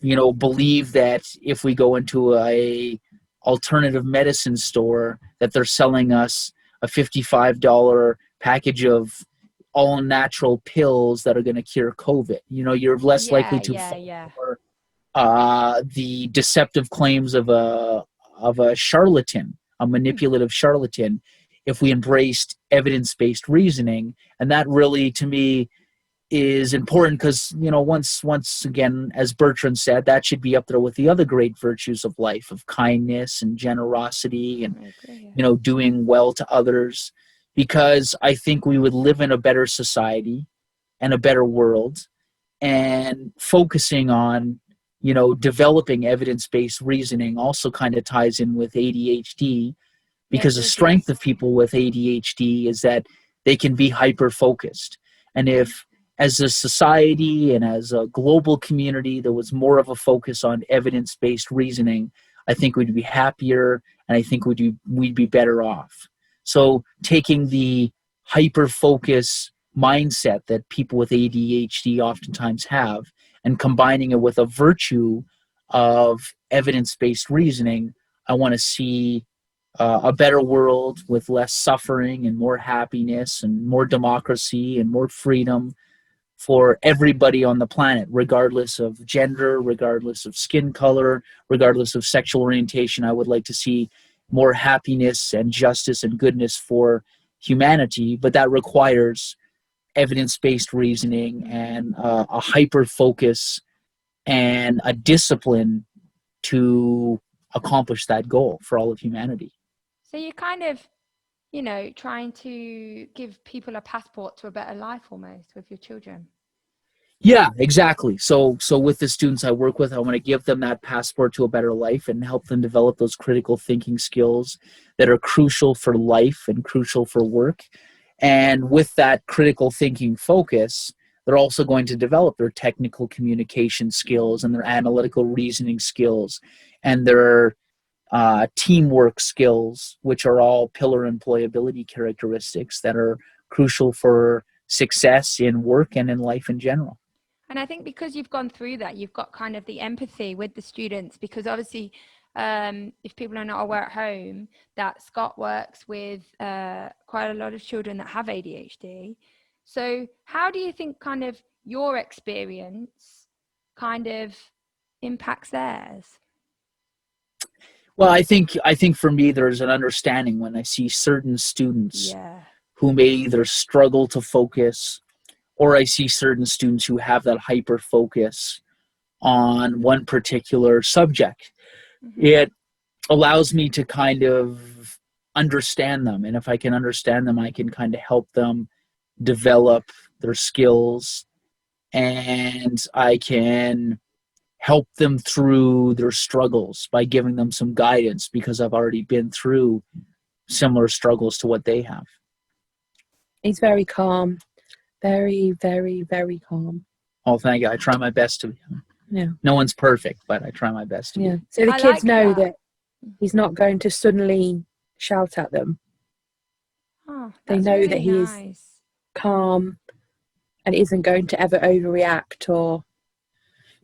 believe that if we go into a alternative medicine store that they're selling us a $55 package of all natural pills that are going to cure COVID. You're less likely to fall for the deceptive claims of a charlatan, a manipulative charlatan, if we embraced evidence-based reasoning. And that really, to me, is important because, once again, as Bertrand said, that should be up there with the other great virtues of life, of kindness and generosity and, doing well to others, because I think we would live in a better society and a better world. And focusing on, developing evidence-based reasoning also kind of ties in with ADHD, because the strength of people with ADHD is that they can be hyper-focused. And if, as a society and as a global community, there was more of a focus on evidence-based reasoning, I think we'd be happier, and I think we'd be better off. So taking the hyper-focus mindset that people with ADHD oftentimes have and combining it with a virtue of evidence-based reasoning, I want to see a better world with less suffering and more happiness and more democracy and more freedom for everybody on the planet, regardless of gender, regardless of skin color, regardless of sexual orientation. I would like to see more happiness and justice and goodness for humanity, but that requires evidence-based reasoning and a hyper-focus and a discipline to accomplish that goal for all of humanity. So you're kind of, trying to give people a passport to a better life almost with your children. Yeah, exactly. So with the students I work with, I want to give them that passport to a better life and help them develop those critical thinking skills that are crucial for life and crucial for work. And with that critical thinking focus, they're also going to develop their technical communication skills and their analytical reasoning skills and their teamwork skills, which are all pillar employability characteristics that are crucial for success in work and in life in general. And I think because you've gone through that, you've got kind of the empathy with the students, because obviously if people are not aware at home, that Scott works with quite a lot of children that have ADHD. So how do you think kind of your experience kind of impacts theirs? Well, I think for me, there's an understanding when I see certain students who may either struggle to focus, or I see certain students who have that hyper focus on one particular subject. It allows me to kind of understand them. And if I can understand them, I can kind of help them develop their skills, and I can help them through their struggles by giving them some guidance, because I've already been through similar struggles to what they have. He's very calm. Very, very, very calm. Oh, thank you. I try my best to be. Yeah. No one's perfect, but I try my best to be. So the kids know that he's not going to suddenly shout at them. They know really that he is calm and isn't going to ever overreact or...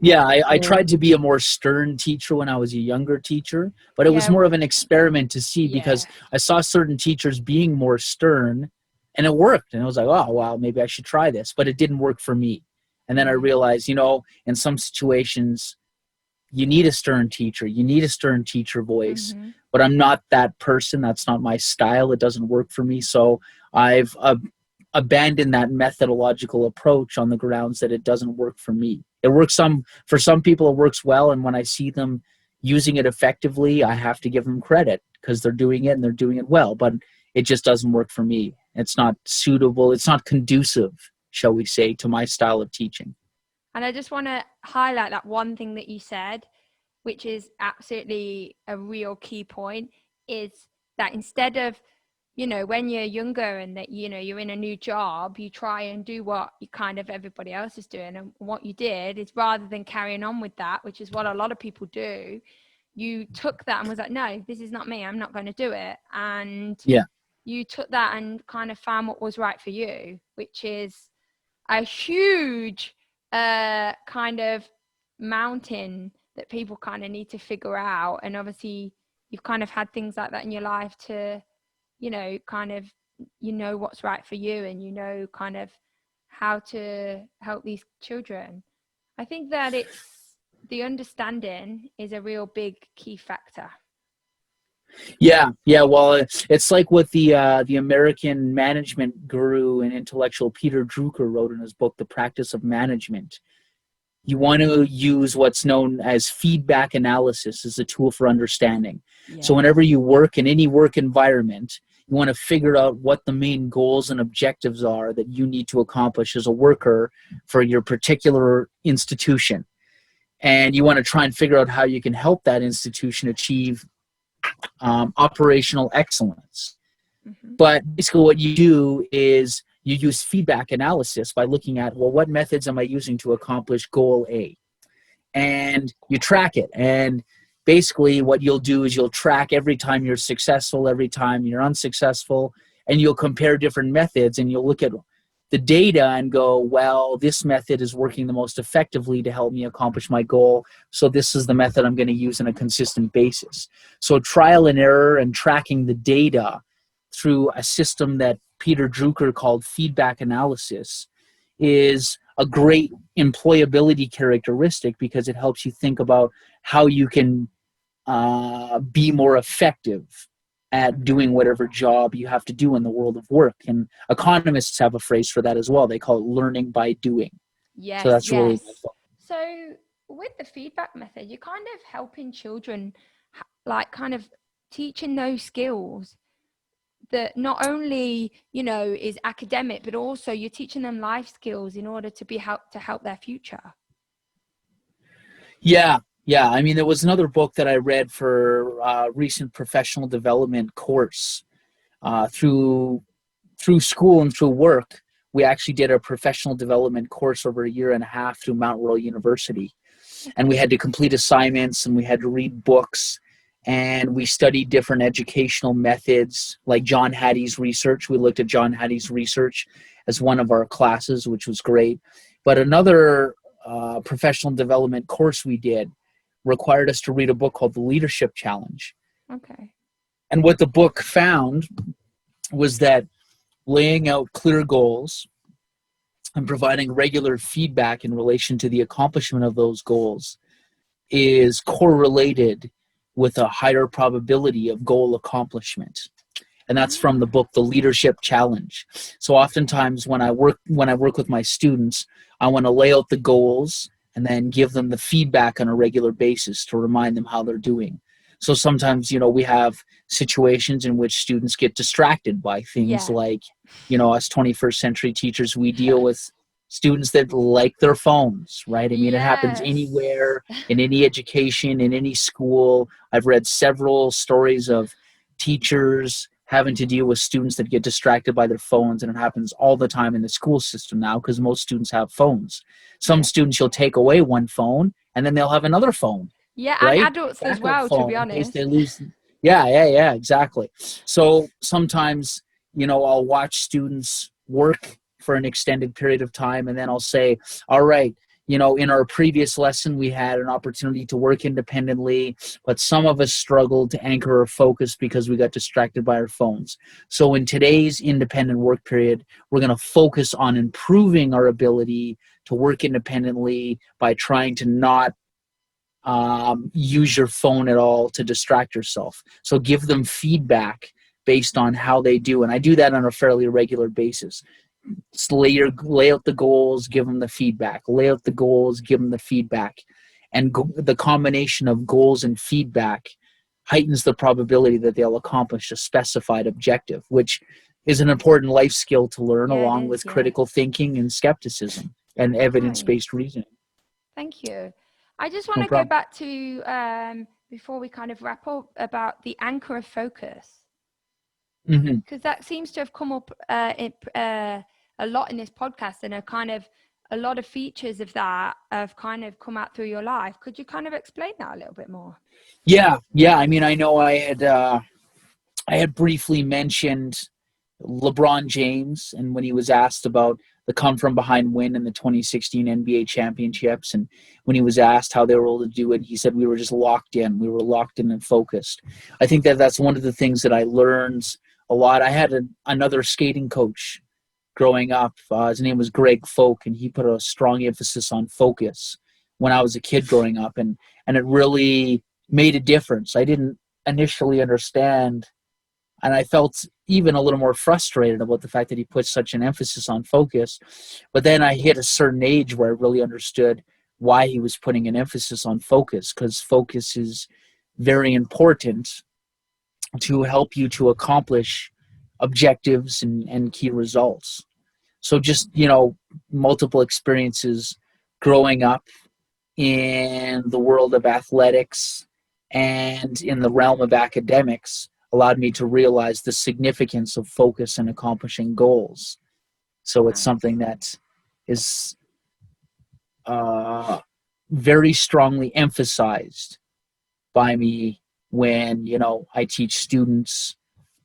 Yeah, I tried to be a more stern teacher when I was a younger teacher, but it was more of an experiment to see, because I saw certain teachers being more stern and it worked. And I was like, oh, wow, maybe I should try this, but it didn't work for me. And then I realized, in some situations, you need a stern teacher. You need a stern teacher voice, but I'm not that person. That's not my style. It doesn't work for me. So I've abandoned that methodological approach on the grounds that it doesn't work for me. It works for some people, it works well. And when I see them using it effectively, I have to give them credit because they're doing it and they're doing it well, but it just doesn't work for me. It's not suitable. It's not conducive, shall we say, to my style of teaching. And I just want to highlight that one thing that you said, which is absolutely a real key point, is that instead of, when you're younger and that, you're in a new job, you try and do what you kind of everybody else is doing. And what you did is, rather than carrying on with that, which is what a lot of people do, you took that and was like, no, this is not me. I'm not going to do it. And you took that and kind of found what was right for you, which is a huge kind of mountain that people kind of need to figure out. And obviously you've kind of had things like that in your life to, kind of, what's right for you, and kind of how to help these children. I think that it's the understanding is a real big key factor. Yeah. Well, it's like what the American management guru and intellectual Peter Drucker wrote in his book, The Practice of Management. You want to use what's known as feedback analysis as a tool for understanding. Yeah. So whenever you work in any work environment, you want to figure out what the main goals and objectives are that you need to accomplish as a worker for your particular institution. And you want to try and figure out how you can help that institution achieve operational excellence. Mm-hmm. But basically what you do is you use feedback analysis by looking at, well, what methods am I using to accomplish goal A? And you track it. And basically what you'll do is you'll track every time you're successful, every time you're unsuccessful, and you'll compare different methods, and you'll look at the data and go, well, this method is working the most effectively to help me accomplish my goal, so this is the method I'm going to use on a consistent basis. So trial and error and tracking the data through a system that Peter Drucker called feedback analysis is a great employability characteristic, because it helps you think about how you can be more effective at doing whatever job you have to do in the world of work. And economists have a phrase for that as well. They call it learning by doing. Yes. So that's really helpful. So with the feedback method, you're kind of helping children, like kind of teaching those skills that not only, you know, is academic, but also you're teaching them life skills in order to help their future. Yeah. I mean, there was another book that I read for a recent professional development course through school and through work. We actually did a professional development course over a year and a half through Mount Royal University. And we had to complete assignments, and we had to read books, and we studied different educational methods like John Hattie's research. We looked at John Hattie's research as one of our classes, which was great. But another professional development course we did required us to read a book called The Leadership Challenge. Okay. And what the book found was that laying out clear goals and providing regular feedback in relation to the accomplishment of those goals is correlated with a higher probability of goal accomplishment. And that's from the book, The Leadership Challenge. So oftentimes when I work with my students, I want to lay out the goals and then give them the feedback on a regular basis to remind them how they're doing. So sometimes, you know, we have situations in which students get distracted by things like, you know, us 21st century teachers, we deal with students that like their phones, right? I mean, it happens anywhere, in any education, in any school. I've read several stories of teachers having to deal with students that get distracted by their phones, and it happens all the time in the school system now because most students have phones. Some students, you'll take away one phone and then they'll have another phone. Yeah, right? And adults as well, to be honest. In case they lose. Yeah, exactly. So sometimes, you know, I'll watch students work for an extended period of time, and then I'll say, all right, you know, in our previous lesson, we had an opportunity to work independently, but some of us struggled to anchor our focus because we got distracted by our phones. So in today's independent work period, we're going to focus on improving our ability to work independently by trying to not use your phone at all to distract yourself. So give them feedback based on how they do. And I do that on a fairly regular basis. Just lay out the goals, give them the feedback. Lay out the goals, give them the feedback. And the combination of goals and feedback heightens the probability that they'll accomplish a specified objective, which is an important life skill to learn along with critical thinking and skepticism and evidence-based reasoning. Thank you. I just want to go back to, before we kind of wrap up, about the anchor of focus. Because that seems to have come up a lot in this podcast, and a lot of features of that have kind of come out through your life. Could you kind of explain that a little bit more? Yeah. I mean, I know I had briefly mentioned LeBron James, and when he was asked about the come from behind win in the 2016 NBA championships, and when he was asked how they were able to do it, he said, we were just locked in. We were locked in and focused. I think that's one of the things that I learned a lot. I had another skating coach growing up. His name was Greg Folk, and he put a strong emphasis on focus when I was a kid growing up, and it really made a difference. I didn't initially understand, and I felt even a little more frustrated about the fact that he put such an emphasis on focus. But then I hit a certain age where I really understood why he was putting an emphasis on focus, because focus is very important to help you to accomplish objectives and key results. So just, multiple experiences growing up in the world of athletics and in the realm of academics allowed me to realize the significance of focus and accomplishing goals. So it's something that is very strongly emphasized by me when, I teach students,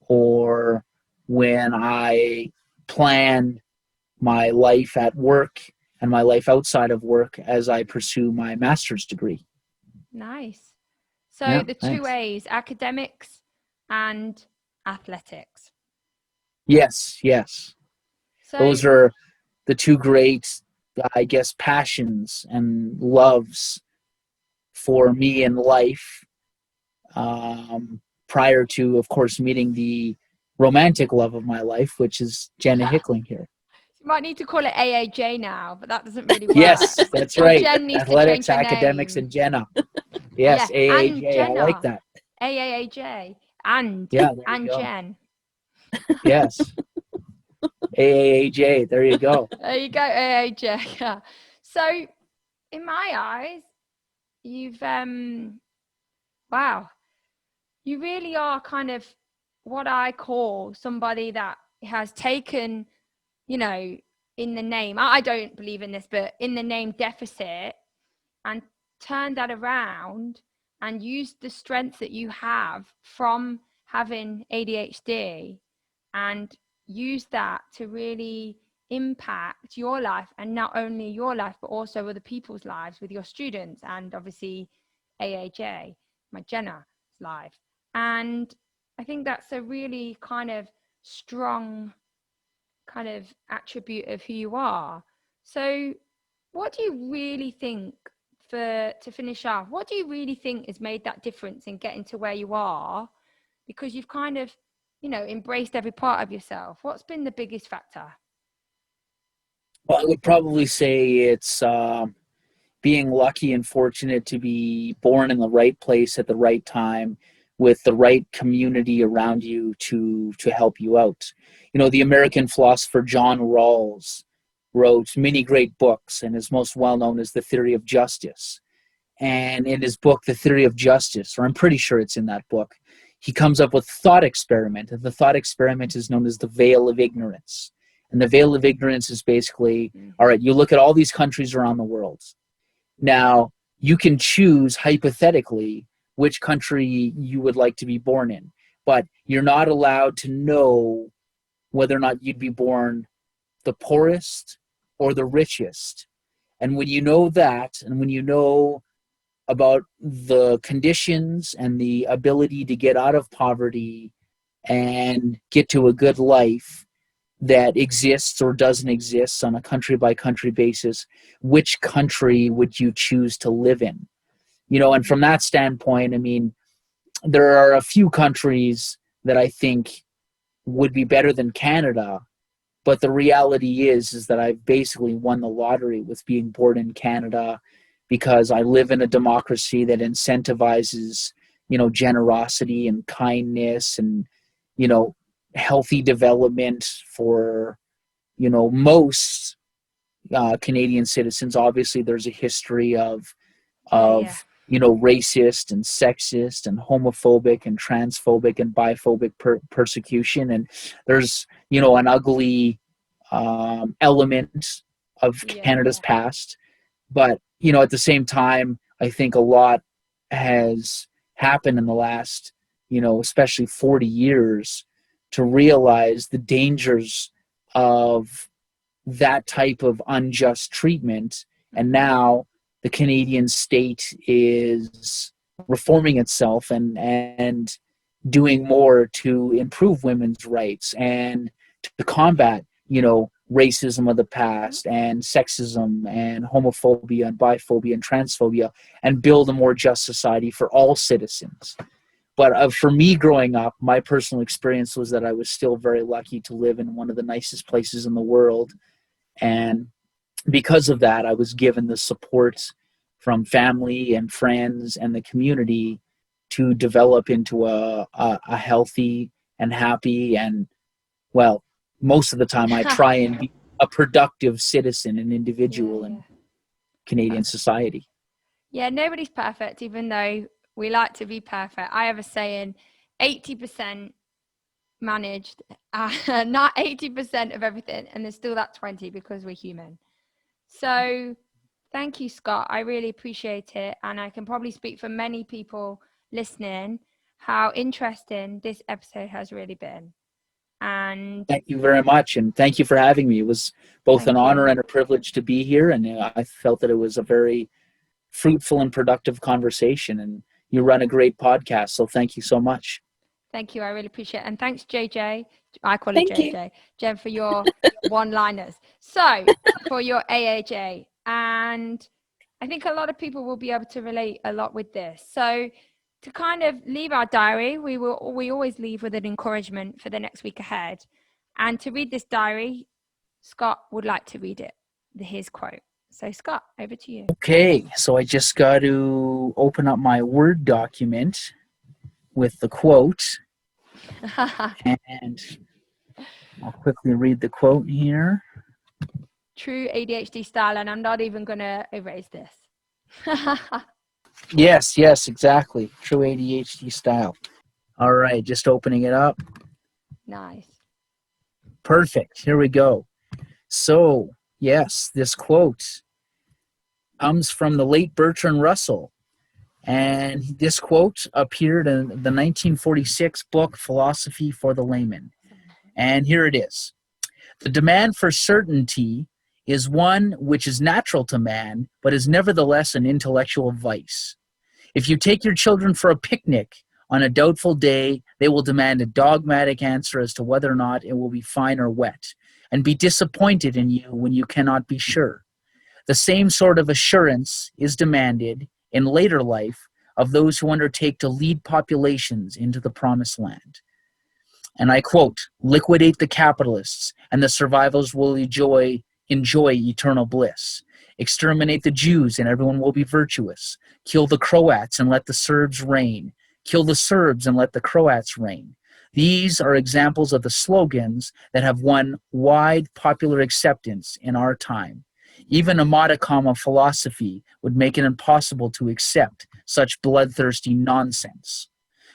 or when I plan my life at work and my life outside of work as I pursue my master's degree. Nice. So Yeah, the thanks. two A's, academics and athletics. Yes. So Those are the two great, I guess, passions and loves for me in life, prior to, of course, meeting the romantic love of my life, which is Jenna Hickling here. you might need to call it AAJ now, but that doesn't really work. Yes, that's Or right. Jen needs Athletics, to change her academics, name. and Jenna. Yes, Yeah, and AAJ. I Jenna. like that. AAJ and Yeah, there you and go. Jen. Yes. AAJ. There you go. There you go, AAJ. Yeah. So, in my eyes, you've wow, you really are kind of what I call somebody that has taken, in the name. I don't believe in this, but in the name deficit, and turned that around and used the strength that you have from having ADHD and use that to really impact your life, and not only your life but also other people's lives with your students, and obviously AAJ, my Jenna's life. And I think that's a really kind of strong kind of attribute of who you are. So what do you really think, to finish off, what do you really think has made that difference in getting to where you are? Because you've kind of, embraced every part of yourself. What's been the biggest factor? Well, I would probably say it's being lucky and fortunate to be born in the right place at the right time, with the right community around you to help you out. The American philosopher John Rawls wrote many great books, and his most well-known is The Theory of Justice. And in his book, The Theory of Justice, or I'm pretty sure it's in that book, he comes up with thought experiment. And the thought experiment is known as the veil of ignorance. And the veil of ignorance is basically, all right, you look at all these countries around the world. Now, you can choose hypothetically which country you would like to be born in, but you're not allowed to know whether or not you'd be born the poorest or the richest. And when you know that, and when you know about the conditions and the ability to get out of poverty and get to a good life that exists or doesn't exist on a country by country basis, which country would you choose to live in? And from that standpoint, I mean, there are a few countries that I think would be better than Canada, but the reality is that I've basically won the lottery with being born in Canada, because I live in a democracy that incentivizes, generosity and kindness and, healthy development for, most Canadian citizens. Obviously, there's a history of racist and sexist and homophobic and transphobic and biphobic persecution. And there's, an ugly element of Canada's past. But, at the same time, I think a lot has happened in the last, especially 40 years, to realize the dangers of that type of unjust treatment. And now the Canadian state is reforming itself and doing more to improve women's rights and to combat, racism of the past and sexism and homophobia and biphobia and transphobia and build a more just society for all citizens. But for me growing up, my personal experience was that I was still very lucky to live in one of the nicest places in the world. And because of that, I was given the support from family and friends and the community to develop into a healthy and happy and, well, most of the time I try and be a productive citizen and individual in Canadian society. Yeah, nobody's perfect, even though we like to be perfect. I have a saying, 80% managed, not 80% of everything, and there's still that 20 because we're human. So thank you, Scott. I really appreciate it. And I can probably speak for many people listening how interesting this episode has really been. And thank you very much, and thank you for having me. It was both an honor and a privilege to be here, and I felt that it was a very fruitful and productive conversation, and you run a great podcast, so thank you so much. Thank you, I really appreciate it. And thanks, JJ. I call it JJ. Jen, for your one-liners. So, for your AHA, and I think a lot of people will be able to relate a lot with this. So, to kind of leave our diary, we always leave with an encouragement for the next week ahead. And to read this diary, Scott would like to read it, his quote. So Scott, over to you. Okay, so I just got to open up my Word document with the quote. And I'll quickly read the quote here. True ADHD style, and I'm not even going to erase this. Yes, exactly. True ADHD style. All right, just opening it up. Nice. Perfect. Here we go. So, yes, this quote comes from the late Bertrand Russell. And this quote appeared in the 1946 book, Philosophy for the Layman. And here it is. The demand for certainty is one which is natural to man, but is nevertheless an intellectual vice. If you take your children for a picnic on a doubtful day, they will demand a dogmatic answer as to whether or not it will be fine or wet, and be disappointed in you when you cannot be sure. The same sort of assurance is demanded in later life of those who undertake to lead populations into the promised land. And I quote, liquidate the capitalists, and the survivors will enjoy eternal bliss. Exterminate the Jews, and everyone will be virtuous. Kill the Croats, and let the Serbs reign. Kill the Serbs, and let the Croats reign. These are examples of the slogans that have won wide popular acceptance in our time. Even a modicum of philosophy would make it impossible to accept such bloodthirsty nonsense.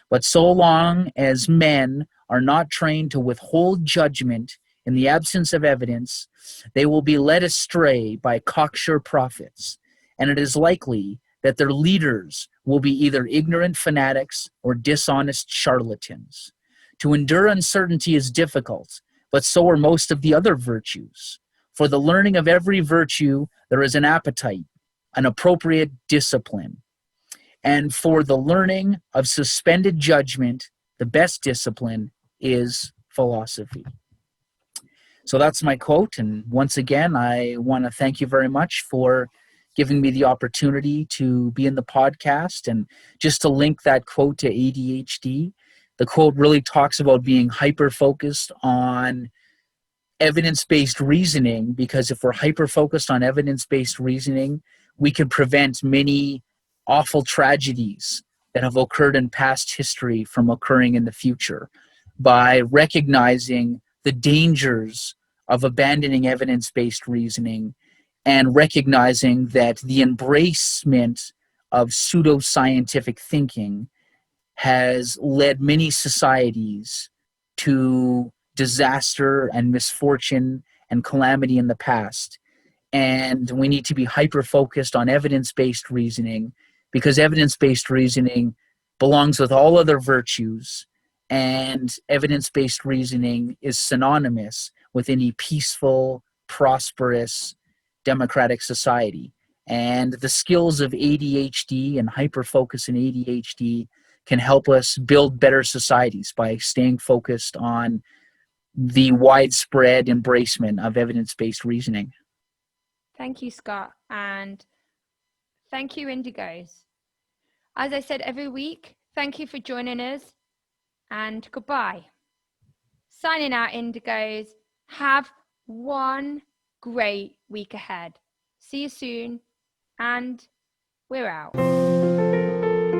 But so long as men are not trained to withhold judgment in the absence of evidence, they will be led astray by cocksure prophets, and it is likely that their leaders will be either ignorant fanatics or dishonest charlatans. To endure uncertainty is difficult, but so are most of the other virtues. For the learning of every virtue, there is an appetite, an appropriate discipline. And for the learning of suspended judgment, the best discipline is philosophy. So that's my quote. And once again, I want to thank you very much for giving me the opportunity to be in the podcast. And just to link that quote to ADHD, the quote really talks about being hyper-focused on evidence-based reasoning, because if we're hyper-focused on evidence-based reasoning, we can prevent many awful tragedies that have occurred in past history from occurring in the future by recognizing the dangers of abandoning evidence-based reasoning and recognizing that the embracement of pseudoscientific thinking has led many societies to disaster and misfortune and calamity in the past. And we need to be hyper-focused on evidence-based reasoning, because evidence-based reasoning belongs with all other virtues, and evidence-based reasoning is synonymous with any peaceful, prosperous, democratic society. And the skills of ADHD and hyperfocus in ADHD can help us build better societies by staying focused on the widespread embracement of evidence-based reasoning. Thank you, Scott, and thank you, Indigos. As I said every week, thank you for joining us, and goodbye. Signing out, Indigos. Have one great week ahead. See you soon, and we're out.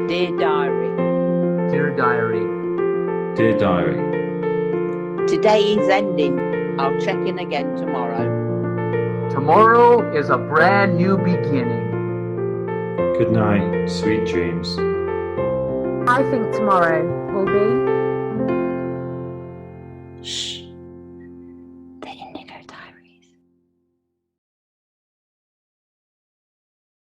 Dear diary. Dear diary. Dear diary. Today is ending. I'll check in again tomorrow. Tomorrow is a brand new beginning. Good night, sweet dreams. I think tomorrow will be Shh. The